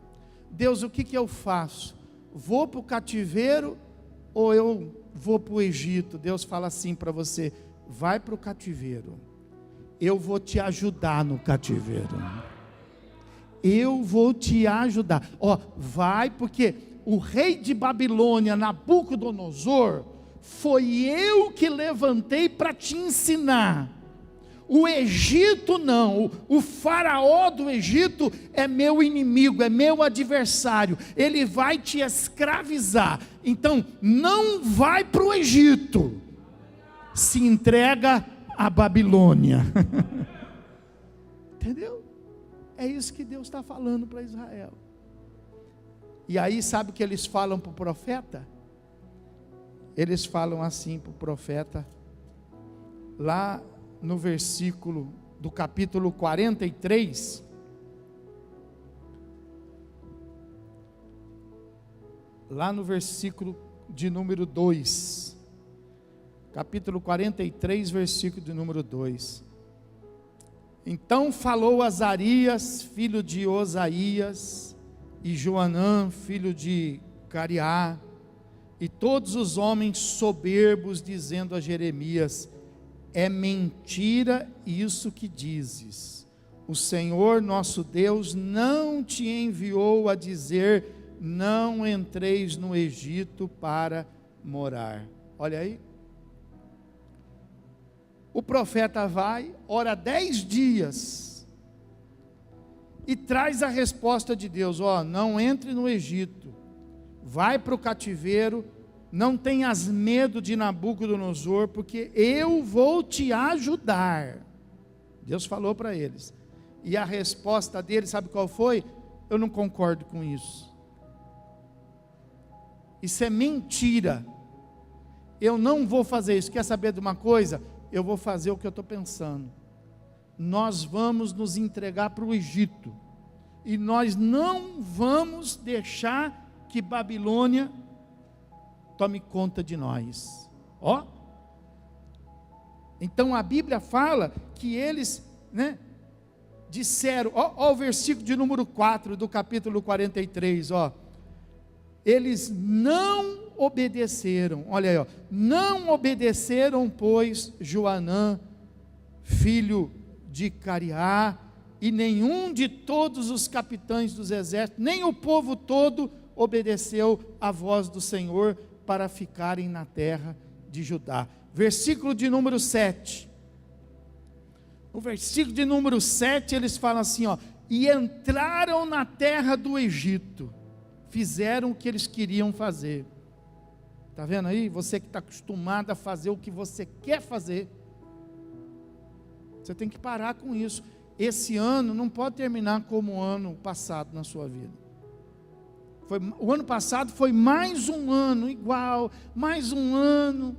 Deus, o que eu faço? Vou para o cativeiro ou eu vou para o Egito? Deus fala assim para você: vai para o cativeiro. Eu vou te ajudar no cativeiro. Eu vou te ajudar. Ó, vai, porque o rei de Babilônia, Nabucodonosor, foi eu que levantei para te ensinar. O Egito não, o faraó do Egito é meu inimigo, é meu adversário, ele vai te escravizar. Então não vai para o Egito, se entrega à Babilônia. Entendeu? É isso que Deus está falando para Israel. E aí sabe o que eles falam para o profeta? Eles falam assim para o profeta, lá no versículo do capítulo 43, lá no versículo de número 2, capítulo 43, versículo de número 2. Então falou Azarias, filho de Osaías, e Joanã, filho de Cariá, e todos os homens soberbos, dizendo a Jeremias: é mentira isso que dizes. O Senhor nosso Deus não te enviou a dizer: não entreis no Egito para morar. Olha aí. O profeta vai, ora 10 dias, e traz a resposta de Deus: ó, não entre no Egito, vai para o cativeiro, não tenhas medo de Nabucodonosor, porque eu vou te ajudar. Deus falou para eles. E a resposta deles, sabe qual foi? Eu não concordo com isso. Isso é mentira. Eu não vou fazer isso. Quer saber de uma coisa? Eu vou fazer o que eu estou pensando. Nós vamos nos entregar para o Egito. E nós não vamos deixar que Babilônia tome conta de nós. Ó. Então a Bíblia fala que eles, disseram, ó o versículo de número 4 do capítulo 43, ó. Eles não obedeceram, olha aí, ó. Não obedeceram, pois, Joanã, filho de Cariá, e nenhum de todos os capitães dos exércitos, nem o povo todo obedeceu à voz do Senhor para ficarem na terra de Judá. Versículo de número 7. No versículo de número 7 eles falam assim, ó: e entraram na terra do Egito, fizeram o que eles queriam fazer. Está vendo aí? Você que está acostumado a fazer o que você quer fazer, você tem que parar com isso. Esse ano não pode terminar como o ano passado na sua vida. O ano passado foi mais um ano igual, mais um ano.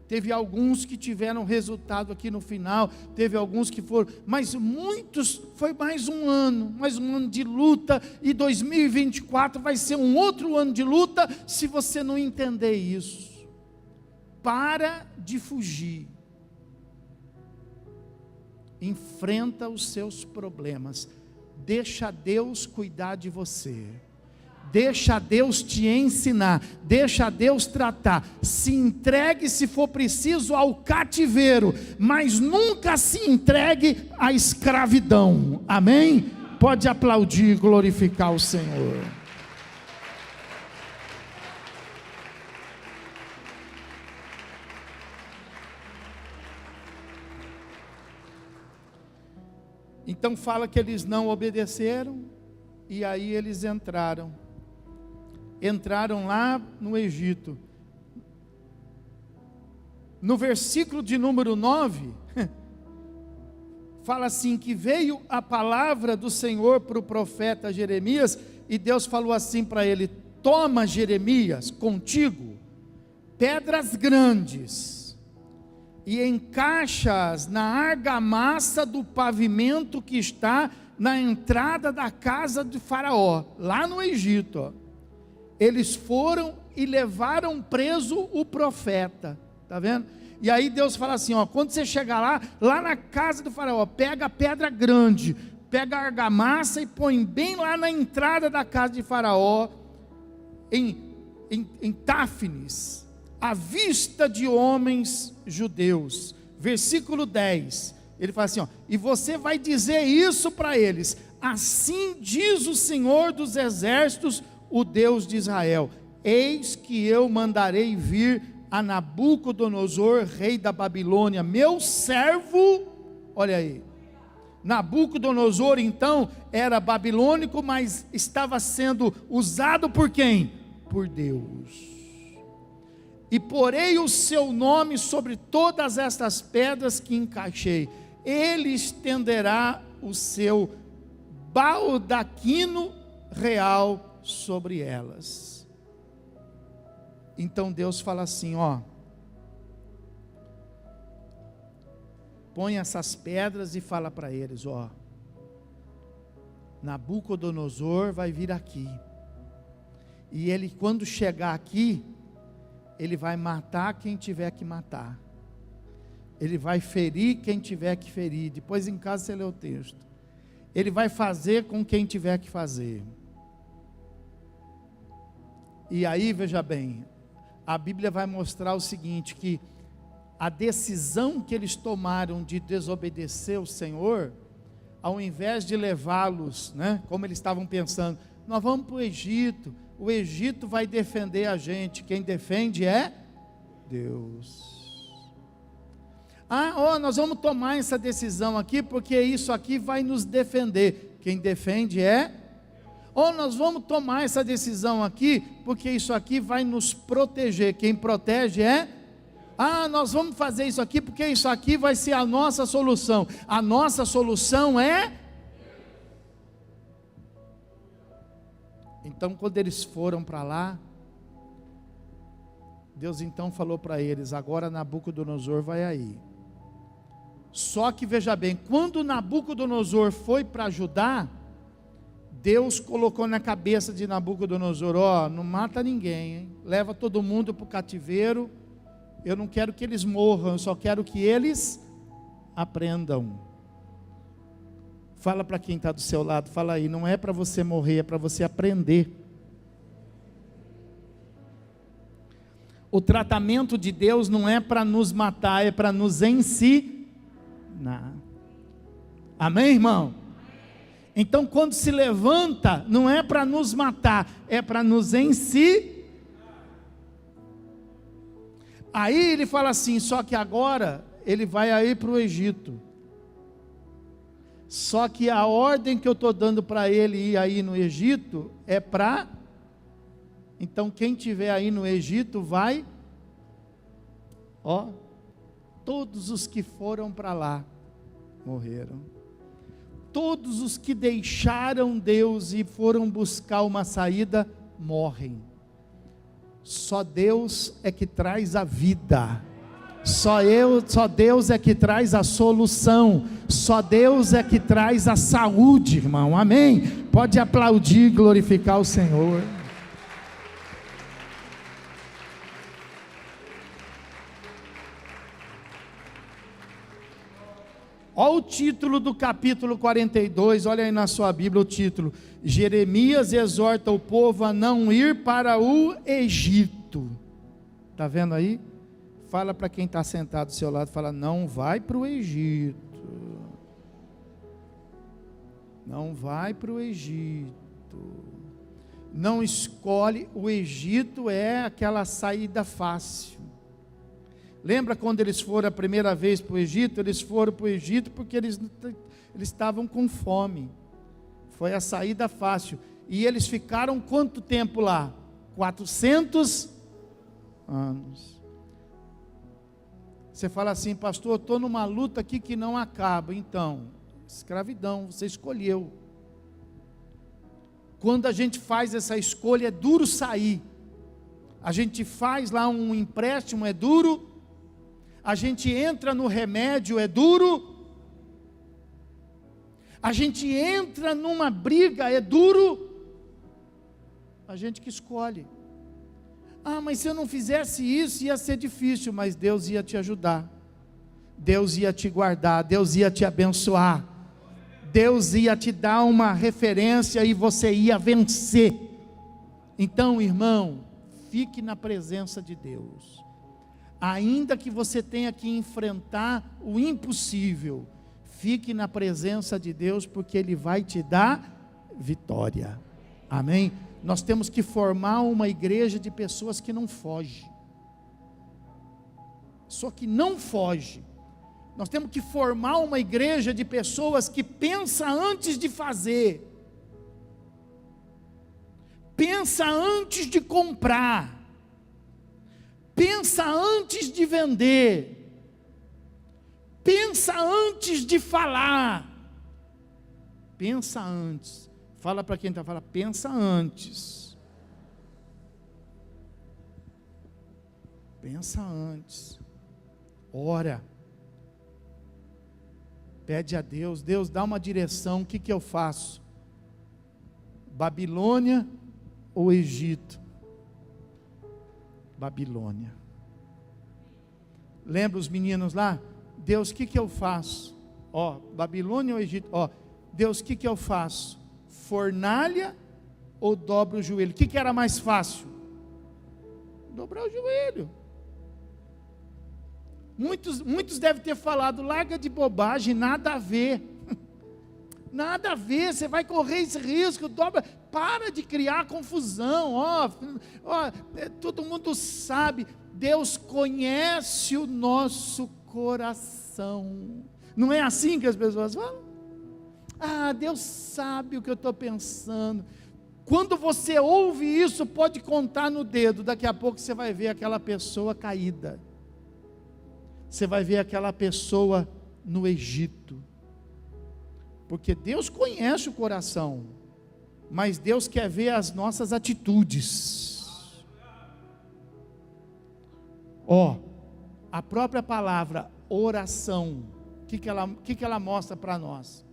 Teve alguns que tiveram resultado aqui no final, teve alguns que foram, mas muitos foi mais um ano de luta, e 2024 vai ser um outro ano de luta, se você não entender isso. Para de fugir. Enfrenta os seus problemas. Deixa Deus cuidar de você. Deixa Deus te ensinar, deixa Deus tratar. Se entregue, se for preciso, ao cativeiro, mas nunca se entregue à escravidão. Amém? Pode aplaudir e glorificar o Senhor. Então fala que eles não obedeceram, e aí eles entraram lá no Egito. No versículo de número 9, fala assim, que veio a palavra do Senhor para o profeta Jeremias, e Deus falou assim para ele: toma, Jeremias, contigo pedras grandes, e encaixa-as na argamassa do pavimento que está na entrada da casa de Faraó, lá no Egito. Ó. Eles foram e levaram preso o profeta. Está vendo? E aí Deus fala assim, ó, quando você chegar lá na casa do Faraó, pega a pedra grande, pega a argamassa e põe bem lá na entrada da casa de Faraó, em Táfnis, à vista de homens judeus. Versículo 10, ele fala assim, ó, e você vai dizer isso para eles: assim diz o Senhor dos exércitos, o Deus de Israel: eis que eu mandarei vir a Nabucodonosor, rei da Babilônia, meu servo. Olha aí, Nabucodonosor então era babilônico, mas estava sendo usado por quem? Por Deus. E porei o seu nome sobre todas estas pedras que encaixei, ele estenderá o seu baldaquino real sobre elas. Então Deus fala assim, ó, põe essas pedras e fala para eles, ó, Nabucodonosor vai vir aqui, e ele, quando chegar aqui, ele vai matar quem tiver que matar, ele vai ferir quem tiver que ferir. Depois em casa você lê o texto. Ele vai fazer com quem tiver que fazer. E aí, veja bem, a Bíblia vai mostrar o seguinte, que a decisão que eles tomaram de desobedecer o Senhor, ao invés de levá-los, né, como eles estavam pensando, nós vamos para o Egito vai defender a gente, quem defende é Deus. Nós vamos tomar essa decisão aqui, porque isso aqui vai nos defender, quem defende é nós vamos tomar essa decisão aqui, porque isso aqui vai nos proteger, quem protege é nós vamos fazer isso aqui, porque isso aqui vai ser a nossa solução. A nossa solução é... Então quando eles foram para lá, Deus então falou para eles: agora Nabucodonosor vai aí. Só que veja bem, quando Nabucodonosor foi para Judá, Deus colocou na cabeça de Nabucodonosor: não mata ninguém, hein? Leva todo mundo para o cativeiro, eu não quero que eles morram, eu só quero que eles aprendam. Fala para quem está do seu lado, fala aí, não é para você morrer, é para você aprender. O tratamento de Deus não é para nos matar, é para nos ensinar. Amém, irmão? Então quando se levanta, não é para nos matar, é para nos ensinar. Aí ele fala assim, só que agora ele vai aí para o Egito. Só que a ordem que eu estou dando para ele ir aí no Egito é para... Então quem tiver aí no Egito vai... todos os que foram para lá morreram. Todos os que deixaram Deus e foram buscar uma saída, morrem. Só Deus é que traz a vida. Só Deus é que traz a solução. Só Deus é que traz a saúde, irmão. Amém? Pode aplaudir e glorificar o Senhor. Olha o título do capítulo 42, olha aí na sua Bíblia o título: Jeremias exorta o povo a não ir para o Egito. Está vendo aí? Fala para quem está sentado do seu lado, fala: não vai para o Egito. Não vai para o Egito. Não escolhe, o Egito é aquela saída fácil. Lembra quando eles foram a primeira vez para o Egito? Eles foram para o Egito porque eles estavam com fome. Foi a saída fácil. E eles ficaram quanto tempo lá? 400 anos. Você fala assim, pastor, eu estou numa luta aqui que não acaba. Então, escravidão, você escolheu. Quando a gente faz essa escolha, é duro sair. A gente faz lá um empréstimo, é duro. A gente entra no remédio, é duro. A gente entra numa briga, é duro. A gente que escolhe. Ah, mas se eu não fizesse isso, ia ser difícil. Mas Deus ia te ajudar. Deus ia te guardar. Deus ia te abençoar. Deus ia te dar uma referência e você ia vencer. Então, irmão, fique na presença de Deus. Ainda que você tenha que enfrentar o impossível, fique na presença de Deus, porque Ele vai te dar vitória. Amém? Nós temos que formar uma igreja de pessoas que não fogem. Só que não foge. Nós temos que formar uma igreja de pessoas que pensa antes de fazer. Pensa antes de comprar. Pensa antes de vender. Pensa antes de falar. Pensa antes. Fala para quem está falando, pensa antes. Pensa antes. Ora. Pede a Deus, Deus dá uma direção, o que eu faço? Babilônia ou Egito? Babilônia. Lembra os meninos lá? Deus, o que eu faço? Babilônia ou Egito? Deus, o que eu faço? Fornalha ou dobro o joelho? O que era mais fácil? Dobrar o joelho. Muitos devem ter falado, larga de bobagem, nada a ver. Nada a ver, você vai correr esse risco, para de criar confusão. Todo mundo sabe, Deus conhece o nosso coração. Não é assim que as pessoas falam? Deus sabe o que eu estou pensando. Quando você ouve isso, pode contar no dedo, daqui a pouco você vai ver aquela pessoa caída. Você vai ver aquela pessoa no Egito. Porque Deus conhece o coração, mas Deus quer ver as nossas atitudes. A própria palavra oração, o que ela mostra para nós?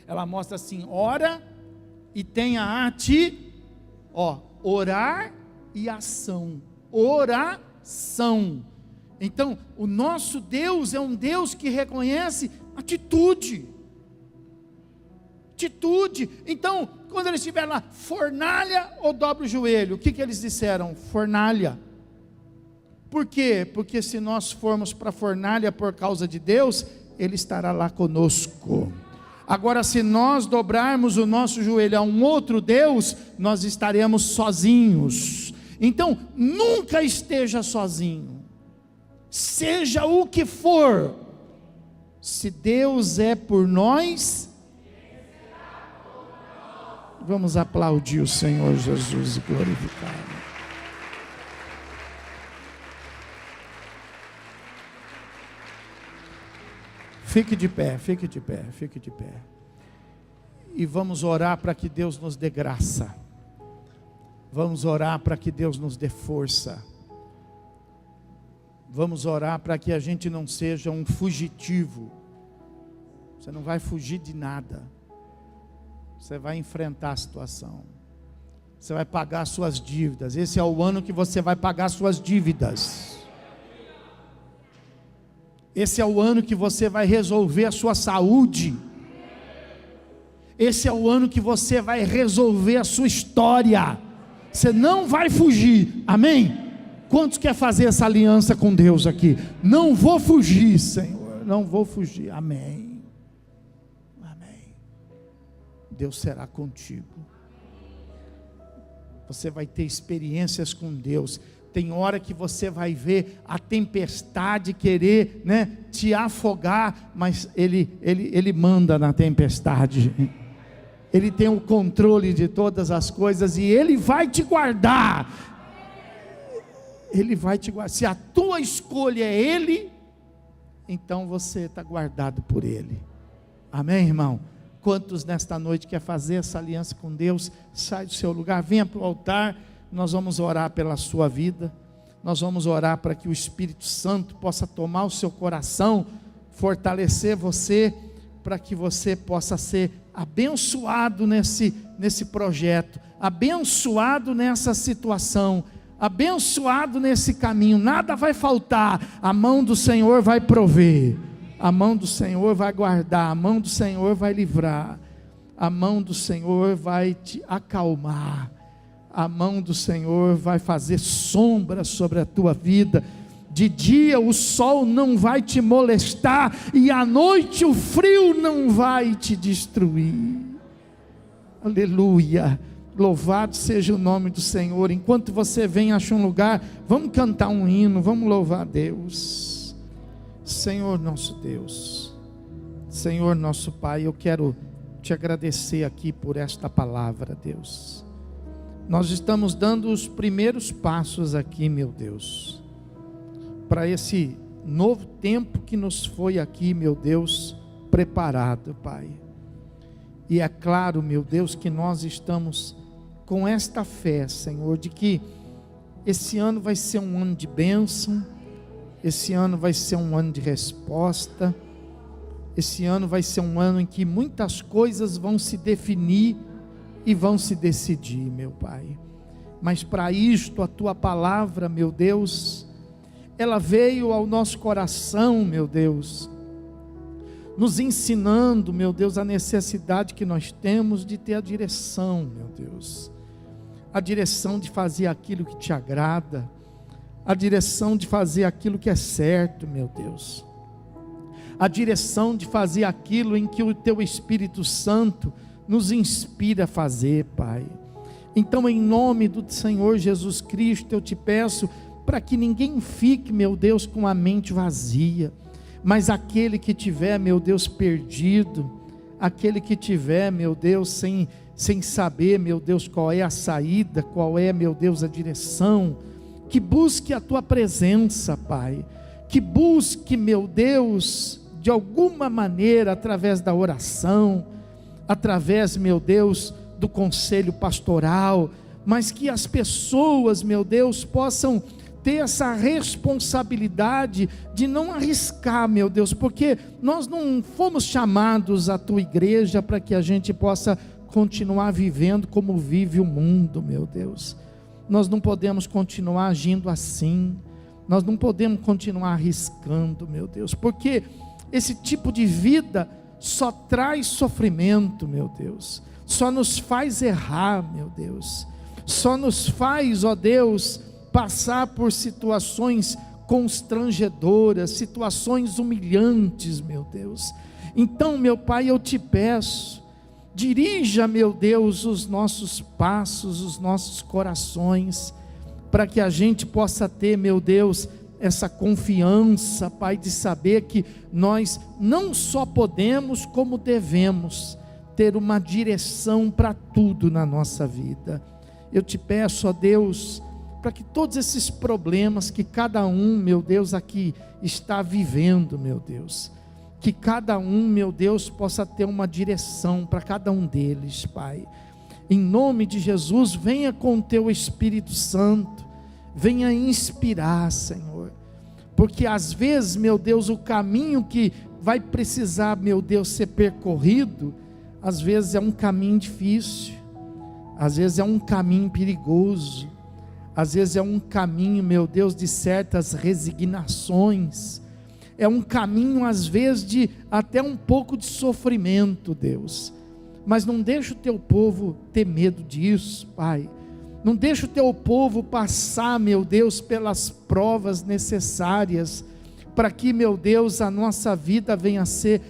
Ela mostra assim, ora e tenha orar e ação. Oração. Então, o nosso Deus é um Deus que reconhece atitude. Então, quando eles estiveram lá, fornalha ou dobra o joelho? O que eles disseram? Fornalha. Por quê? Porque se nós formos para a fornalha por causa de Deus, Ele estará lá conosco. Agora, se nós dobrarmos o nosso joelho a um outro Deus, nós estaremos sozinhos. Então, nunca esteja sozinho. Seja o que for, se Deus é por nós, vamos aplaudir o Senhor Jesus e glorificá-lo. Fique de pé, fique de pé, fique de pé. E vamos orar para que Deus nos dê graça. Vamos orar para que Deus nos dê força. Vamos orar para que a gente não seja um fugitivo. Você não vai fugir de nada. Você vai enfrentar a situação. Você vai pagar suas dívidas. Esse é o ano que você vai pagar suas dívidas. Esse é o ano que você vai resolver a sua saúde. Esse é o ano que você vai resolver a sua história. Você não vai fugir. Amém? Quantos quer fazer essa aliança com Deus aqui? Não vou fugir, Senhor. Não vou fugir. Amém. Amém. Deus será contigo. Você vai ter experiências com Deus. Tem hora que você vai ver a tempestade querer, te afogar, mas Ele manda na tempestade. Ele tem o controle de todas as coisas e Ele vai te guardar. Ele vai te guardar. Se a tua escolha é Ele, então você está guardado por Ele. Amém, irmão? Quantos nesta noite quer fazer essa aliança com Deus? Sai do seu lugar, venha para o altar. Nós vamos orar pela sua vida. Nós vamos orar para que o Espírito Santo possa tomar o seu coração, fortalecer você, para que você possa ser abençoado nesse projeto, abençoado nessa situação, abençoado nesse caminho. Nada vai faltar, a mão do Senhor vai prover, a mão do Senhor vai guardar, a mão do Senhor vai livrar, a mão do Senhor vai te acalmar, a mão do Senhor vai fazer sombra sobre a tua vida. De dia o sol não vai te molestar, e à noite o frio não vai te destruir. Aleluia, louvado seja o nome do Senhor. Enquanto você vem, acha um lugar, vamos cantar um hino, vamos louvar a Deus. Senhor nosso Deus, Senhor nosso Pai, eu quero te agradecer aqui por esta palavra, Deus. Nós estamos dando os primeiros passos aqui, meu Deus, para esse novo tempo que nos foi aqui, meu Deus, preparado, Pai. E é claro, meu Deus, que nós estamos com esta fé, Senhor, de que esse ano vai ser um ano de bênção, esse ano vai ser um ano de resposta, esse ano vai ser um ano em que muitas coisas vão se definir e vão se decidir, meu Pai. Mas para isto, a Tua palavra, meu Deus, ela veio ao nosso coração, meu Deus, nos ensinando, meu Deus, a necessidade que nós temos de ter a direção, meu Deus, a direção de fazer aquilo que te agrada, a direção de fazer aquilo que é certo, meu Deus, a direção de fazer aquilo em que o Teu Espírito Santo nos inspira a fazer, Pai. Então, em nome do Senhor Jesus Cristo, eu te peço para que ninguém fique, meu Deus, com a mente vazia, mas aquele que tiver, meu Deus, perdido, aquele que tiver, meu Deus, sem saber, meu Deus, qual é a saída, qual é, meu Deus, a direção, que busque a Tua presença, Pai, que busque, meu Deus, de alguma maneira, através da oração, através, meu Deus, do conselho pastoral, mas que as pessoas, meu Deus, possam ter essa responsabilidade de não arriscar, meu Deus, porque nós não fomos chamados à Tua igreja para que a gente possa continuar vivendo como vive o mundo, meu Deus. Nós não podemos continuar agindo assim, nós não podemos continuar arriscando, meu Deus, porque esse tipo de vida só traz sofrimento, meu Deus, só nos faz errar, meu Deus, só nos faz, ó Deus, passar por situações constrangedoras, situações humilhantes, meu Deus. Então, meu Pai, eu te peço, dirija, meu Deus, os nossos passos, os nossos corações, para que a gente possa ter, meu Deus, essa confiança, Pai, de saber que nós não só podemos, como devemos ter uma direção para tudo na nossa vida. Eu te peço, ó Deus, para que todos esses problemas que cada um, meu Deus, aqui está vivendo, meu Deus, que cada um, meu Deus, possa ter uma direção para cada um deles, Pai. Em nome de Jesus, venha com o Teu Espírito Santo, venha inspirar, Senhor, porque às vezes, meu Deus, o caminho que vai precisar, meu Deus, ser percorrido, às vezes é um caminho difícil, às vezes é um caminho perigoso, às vezes é um caminho, meu Deus, de certas resignações, é um caminho às vezes de até um pouco de sofrimento, Deus, mas não deixa o Teu povo ter medo disso, Pai. Não deixa o Teu povo passar, meu Deus, pelas provas necessárias, para que, meu Deus, a nossa vida venha a ser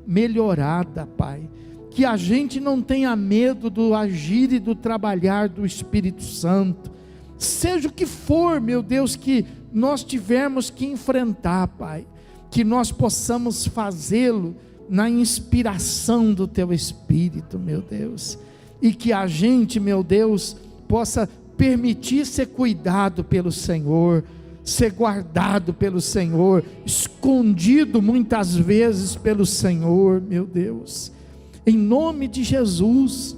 melhorada, Pai. Que a gente não tenha medo do agir e do trabalhar do Espírito Santo, seja o que for, meu Deus, que nós tivermos que enfrentar, Pai, que nós possamos fazê-lo na inspiração do Teu Espírito, meu Deus, e que a gente, meu Deus, possa permitir ser cuidado pelo Senhor, ser guardado pelo Senhor, escondido muitas vezes pelo Senhor, meu Deus, em nome de Jesus.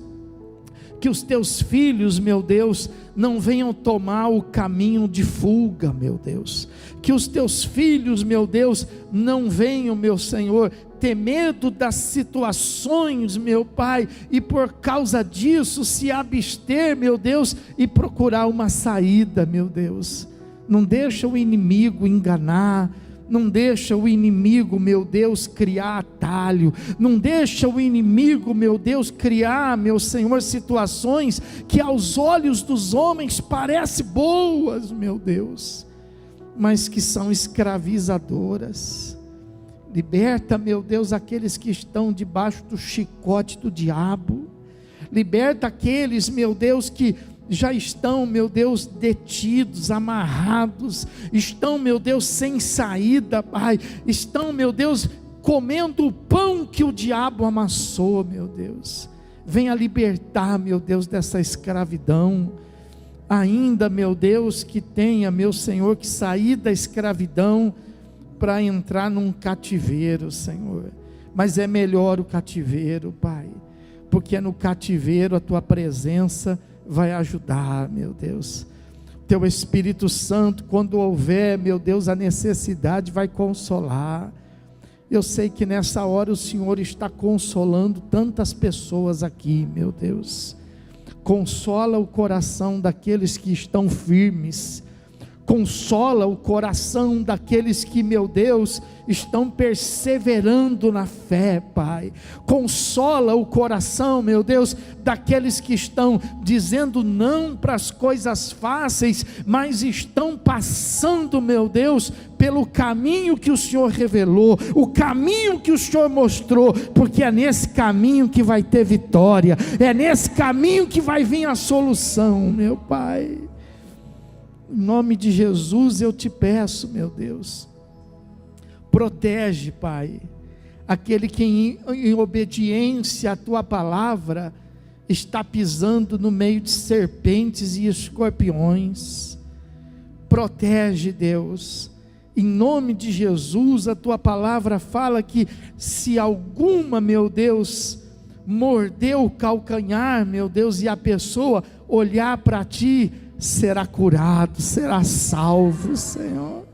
Que os Teus filhos, meu Deus, não venham tomar o caminho de fuga, meu Deus, que os Teus filhos, meu Deus, não venham, meu Senhor, ter medo das situações, meu Pai, e por causa disso se abster, meu Deus, e procurar uma saída, meu Deus. Não deixa o inimigo enganar, não deixa o inimigo, meu Deus, criar atalho, não deixa o inimigo, meu Deus, criar, meu Senhor, situações que aos olhos dos homens parecem boas, meu Deus, mas que são escravizadoras. Liberta, meu Deus, aqueles que estão debaixo do chicote do diabo, liberta aqueles, meu Deus, que já estão, meu Deus, detidos, amarrados, estão, meu Deus, sem saída, Pai, estão, meu Deus, comendo o pão que o diabo amassou, meu Deus. Venha libertar, meu Deus, dessa escravidão. Ainda, meu Deus, que tenha, meu Senhor, que sair da escravidão para entrar num cativeiro, Senhor. Mas é melhor o cativeiro, Pai, porque no cativeiro a Tua presença vai ajudar, meu Deus. Teu Espírito Santo, quando houver, meu Deus, a necessidade, vai consolar. Eu sei que nessa hora o Senhor está consolando tantas pessoas aqui, meu Deus. Consola o coração daqueles que estão firmes, consola o coração daqueles que, meu Deus, estão perseverando na fé, Pai. Consola o coração, meu Deus, daqueles que estão dizendo não para as coisas fáceis, mas estão passando, meu Deus, pelo caminho que o Senhor revelou, o caminho que o Senhor mostrou, porque é nesse caminho que vai ter vitória, é nesse caminho que vai vir a solução, meu Pai. Em nome de Jesus eu te peço, meu Deus, protege, Pai, aquele que em obediência à Tua palavra está pisando no meio de serpentes e escorpiões. Protege, Deus, em nome de Jesus. A Tua palavra fala que se alguma, meu Deus, mordeu o calcanhar, meu Deus, e a pessoa olhar para Ti, será curado, será salvo, Senhor.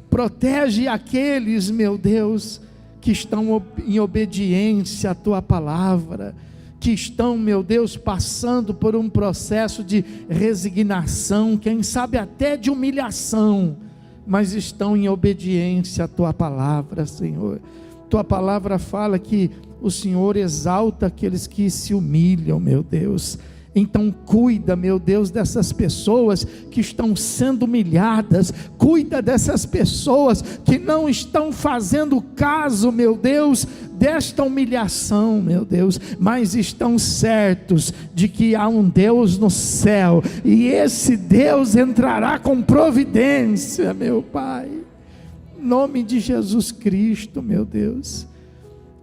Protege aqueles, meu Deus, que estão em obediência à Tua palavra, que estão, meu Deus, passando por um processo de resignação, quem sabe até de humilhação, mas estão em obediência à Tua palavra, Senhor. Tua palavra fala que o Senhor exalta aqueles que se humilham, meu Deus. Então cuida, meu Deus, dessas pessoas que estão sendo humilhadas, cuida dessas pessoas que não estão fazendo caso, meu Deus, desta humilhação, meu Deus, mas estão certos de que há um Deus no céu, e esse Deus entrará com providência, meu Pai, em nome de Jesus Cristo, meu Deus.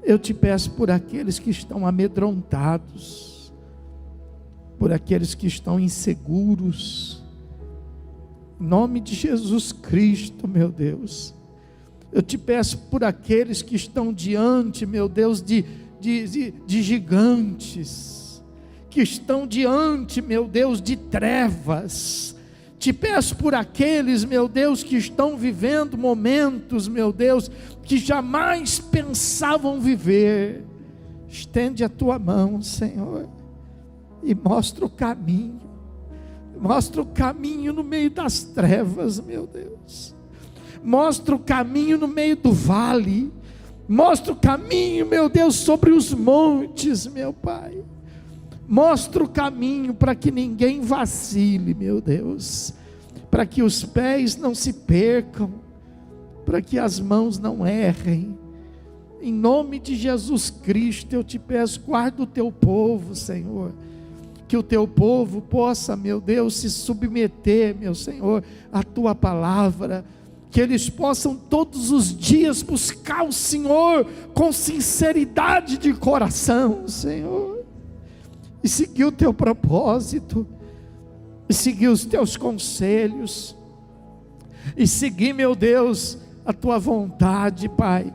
Eu te peço por aqueles que estão amedrontados, por aqueles que estão inseguros, em nome de Jesus Cristo, meu Deus. Eu te peço por aqueles que estão diante, meu Deus, de gigantes, que estão diante, meu Deus, de trevas. Te peço por aqueles, meu Deus, que estão vivendo momentos, meu Deus, que jamais pensavam viver. Estende a Tua mão, Senhor, e mostra o caminho no meio das trevas, meu Deus. Mostra o caminho no meio do vale, mostra o caminho, meu Deus, sobre os montes, meu Pai. Mostra o caminho para que ninguém vacile, meu Deus, para que os pés não se percam, para que as mãos não errem. Em nome de Jesus Cristo eu te peço, guarda o Teu povo, Senhor, que o teu povo possa, meu Deus, se submeter, meu Senhor, à tua palavra, que eles possam todos os dias buscar o Senhor com sinceridade de coração, Senhor, e seguir o teu propósito, e seguir os teus conselhos, e seguir, meu Deus, a tua vontade, Pai,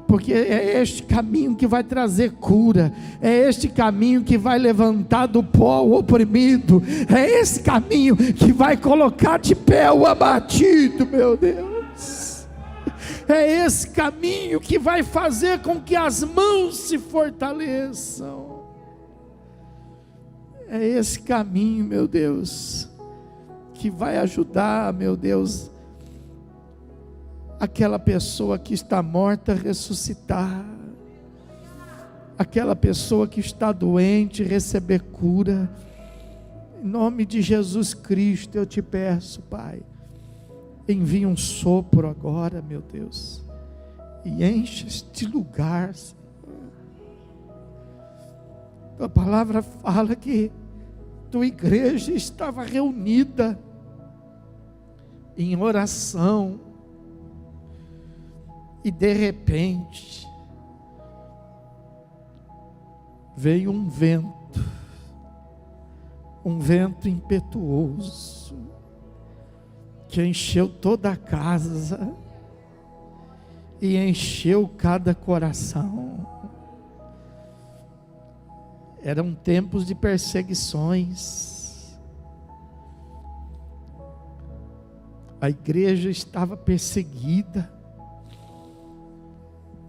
porque é este caminho que vai trazer cura, é este caminho que vai levantar do pó o oprimido, é esse caminho que vai colocar de pé o abatido, meu Deus, é esse caminho que vai fazer com que as mãos se fortaleçam, é esse caminho, meu Deus, que vai ajudar, meu Deus, aquela pessoa que está morta ressuscitar, aquela pessoa que está doente receber cura. Em nome de Jesus Cristo eu te peço, Pai, envia um sopro agora, meu Deus, e enche este lugar, Senhor. A palavra fala que tua igreja estava reunida em oração, e de repente veio um vento impetuoso, que encheu toda a casa e encheu cada coração. Eram tempos de perseguições, a igreja estava perseguida,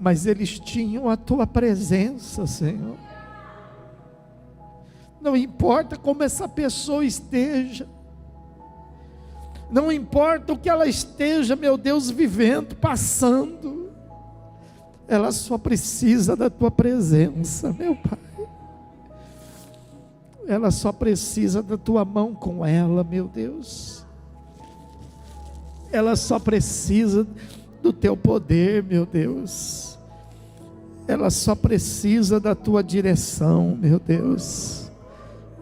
mas eles tinham a tua presença, Senhor. Não importa como essa pessoa esteja, não importa o que ela esteja, meu Deus, vivendo, passando, ela só precisa da tua presença, meu Pai. Ela só precisa da tua mão com ela, meu Deus. Ela só precisa do teu poder, meu Deus. Ela só precisa da tua direção, meu Deus.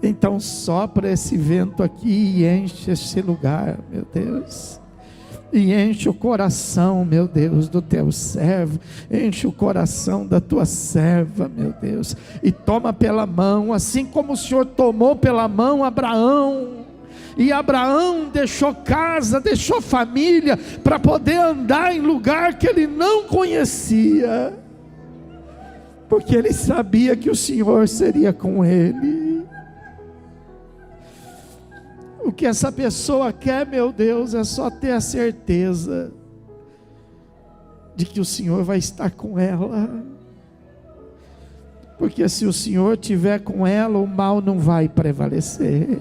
Então sopra esse vento aqui e enche esse lugar, meu Deus. E enche o coração, meu Deus, do teu servo. Enche o coração da tua serva, meu Deus. E toma pela mão, assim como o Senhor tomou pela mão Abraão. E Abraão deixou casa, deixou família, para poder andar em lugar que ele não conhecia, porque ele sabia que o Senhor seria com ele. O que essa pessoa quer, meu Deus, é só ter a certeza de que o Senhor vai estar com ela, porque se o Senhor estiver com ela, o mal não vai prevalecer.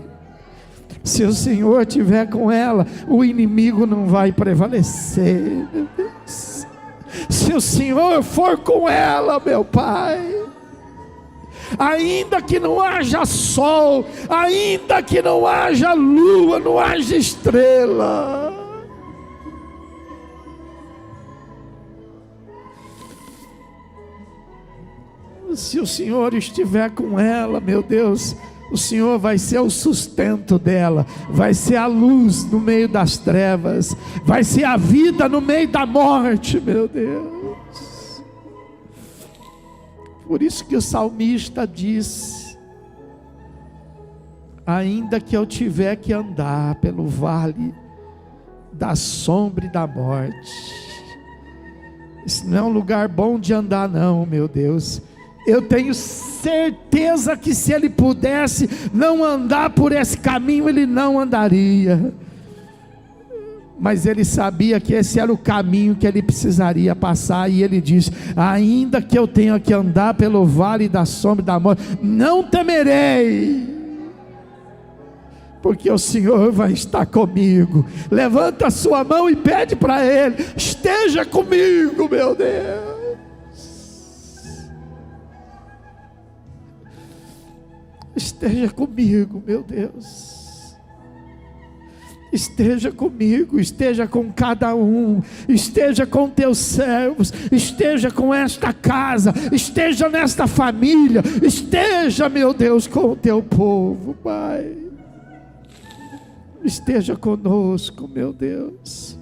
Se o Senhor estiver com ela, o inimigo não vai prevalecer, meu Deus. Se o Senhor for com ela, meu Pai, ainda que não haja sol, ainda que não haja lua, não haja estrela, se o Senhor estiver com ela, meu Deus, o Senhor vai ser o sustento dela, vai ser a luz no meio das trevas, vai ser a vida no meio da morte, meu Deus. Por isso que o salmista diz: ainda que eu tiver que andar pelo vale da sombra e da morte, isso não é um lugar bom de andar não, meu Deus. Eu tenho certeza que se ele pudesse não andar por esse caminho, ele não andaria, mas ele sabia que esse era o caminho que ele precisaria passar, e ele diz: ainda que eu tenha que andar pelo vale da sombra e da morte, não temerei, porque o Senhor vai estar comigo. Levanta a sua mão e pede para ele: esteja comigo, meu Deus. Esteja comigo, meu Deus. Esteja comigo, esteja com cada um, esteja com teus servos, esteja com esta casa, esteja nesta família, esteja, meu Deus, com o teu povo, Pai. Esteja conosco, meu Deus.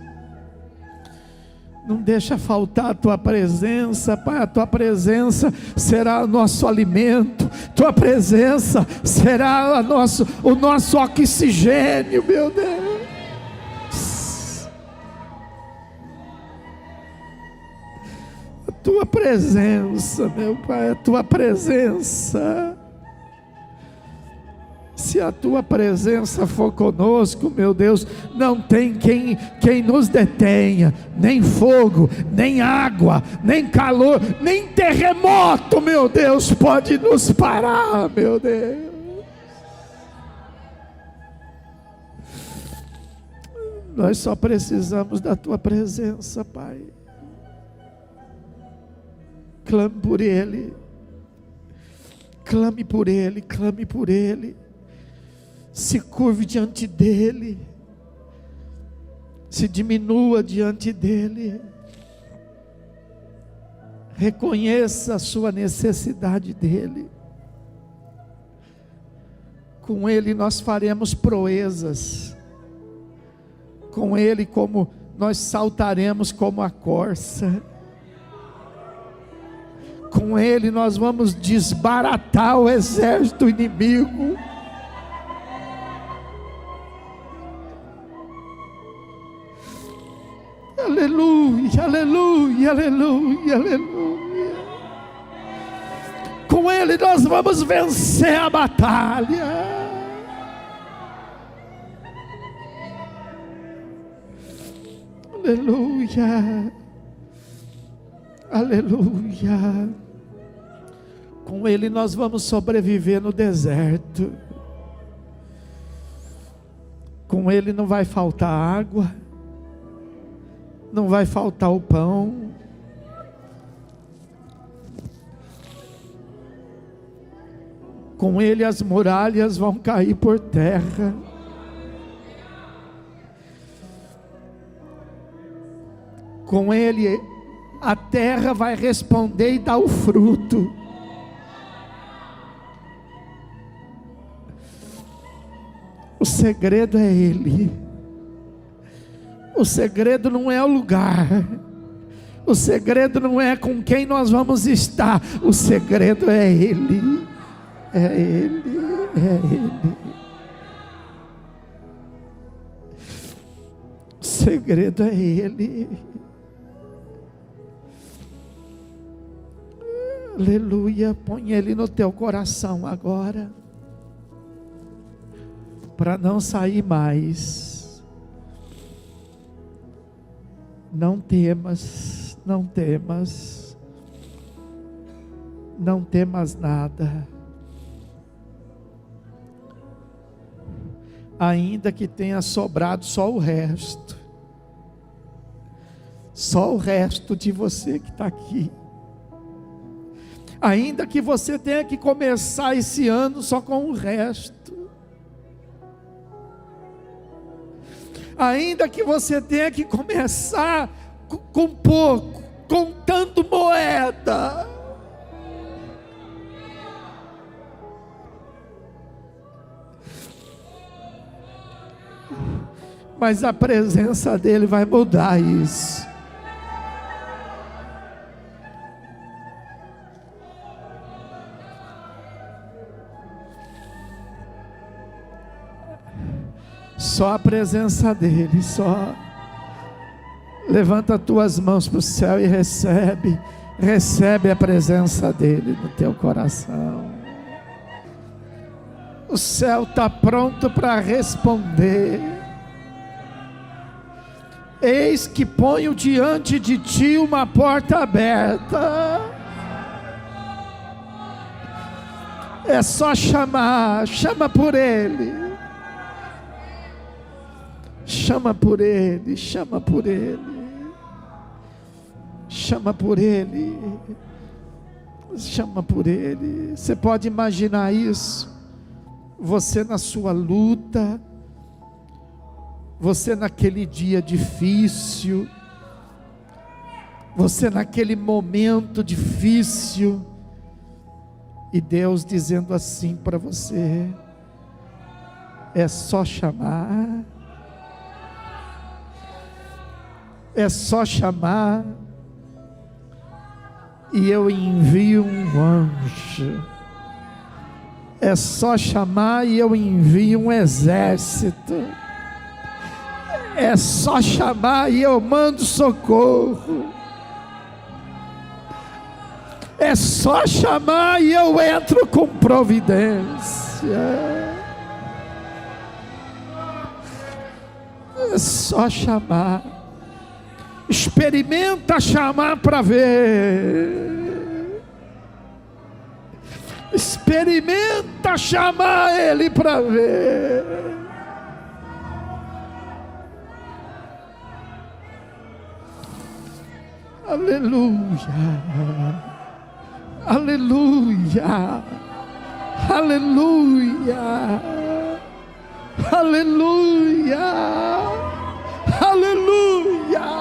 Não deixa faltar a tua presença, Pai. A tua presença será o nosso alimento, tua presença será o nosso oxigênio, meu Deus. A tua presença, meu Pai, a tua presença. Se a tua presença for conosco, meu Deus, não tem quem nos detenha, nem fogo, nem água, nem calor, nem terremoto, meu Deus, pode nos parar, meu Deus. Nós só precisamos da tua presença, Pai. Clame por Ele, clame por Ele, clame por Ele. Se curve diante dEle, se diminua diante dEle, reconheça a sua necessidade dEle. Com Ele nós faremos proezas, com Ele como nós saltaremos como a corça, com Ele nós vamos desbaratar o exército inimigo. Aleluia, aleluia, aleluia, aleluia. Com Ele nós vamos vencer a batalha. Aleluia, aleluia. Com Ele nós vamos sobreviver no deserto. Com Ele não vai faltar água, não vai faltar o pão. Com Ele as muralhas vão cair por terra. Com Ele a terra vai responder e dar o fruto. O segredo é Ele. O segredo não é o lugar, o segredo não é com quem nós vamos estar, o segredo é Ele, é Ele, é Ele. O segredo é Ele. Aleluia, põe Ele no teu coração agora, para não sair mais. Não temas, não temas, não temas nada, ainda que tenha sobrado só o resto de você que está aqui, ainda que você tenha que começar esse ano só com o resto, ainda que você tenha que começar com pouco, contando moeda, mas a presença dele vai mudar isso. Só a presença dele, só. Levanta as tuas mãos para o céu e recebe a presença dele no teu coração. O céu está pronto para responder. Eis que ponho diante de ti uma porta aberta. É só chamar, chama por ele. Chama por ele, chama por ele, chama por ele, chama por ele. Você pode imaginar isso? Você na sua luta, você naquele dia difícil, você naquele momento difícil, e Deus dizendo assim para você: é só chamar, é só chamar, e eu envio um anjo. É só chamar e eu envio um exército. É só chamar e eu mando socorro. É só chamar e eu entro com providência. É só chamar. Experimenta chamar para ver. Experimenta chamar Ele para ver. Aleluia, aleluia, aleluia, aleluia, aleluia.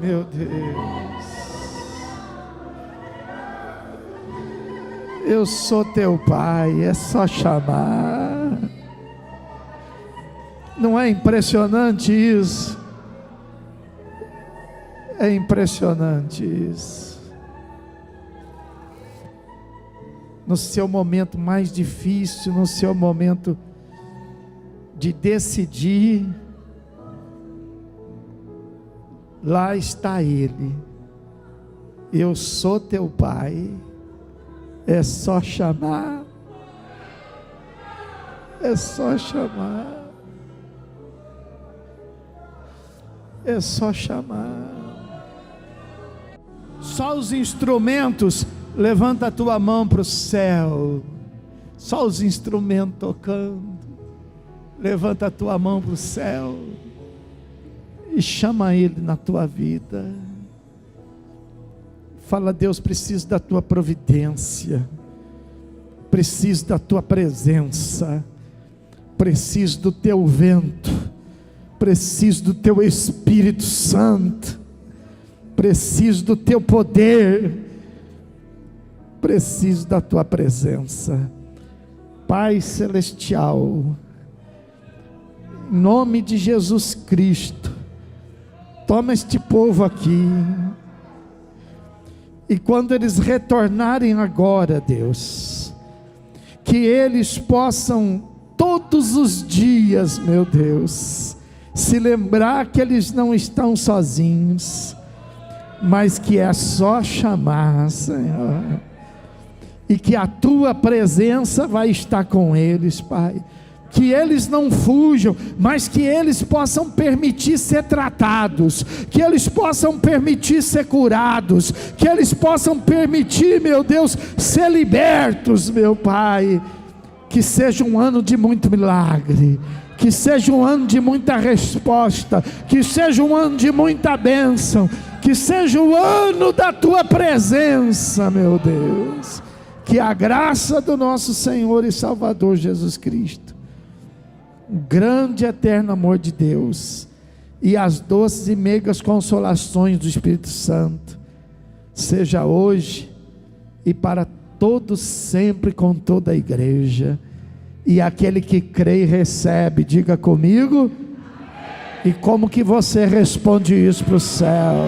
Meu Deus, eu sou teu Pai, é só chamar. Não é impressionante isso? É impressionante isso. No seu momento mais difícil, no seu momento de decidir, lá está Ele. Eu sou teu Pai. É só chamar. É só chamar. É só chamar. Só os instrumentos. Levanta a tua mão para o céu. Só os instrumentos tocando. Levanta a tua mão para o céu e chama Ele na tua vida. Fala: Deus, preciso da tua providência, preciso da tua presença, preciso do teu vento, preciso do teu Espírito Santo, preciso do teu poder, preciso da tua presença. Pai celestial, em nome de Jesus Cristo, toma este povo aqui, e quando eles retornarem agora, Deus, que eles possam todos os dias, meu Deus, se lembrar que eles não estão sozinhos, mas que é só chamar, Senhor, e que a tua presença vai estar com eles, Pai. Que eles não fujam, mas que eles possam permitir ser tratados, que eles possam permitir ser curados, que eles possam permitir, meu Deus, ser libertos, meu Pai. Que seja um ano de muito milagre, que seja um ano de muita resposta, que seja um ano de muita bênção, que seja o ano da tua presença, meu Deus. Que a graça do nosso Senhor e Salvador Jesus Cristo, o grande e eterno amor de Deus e as doces e meigas consolações do Espírito Santo seja hoje e para todos sempre com toda a igreja. E aquele que crê e recebe, diga comigo. E como que você responde isso para o céu?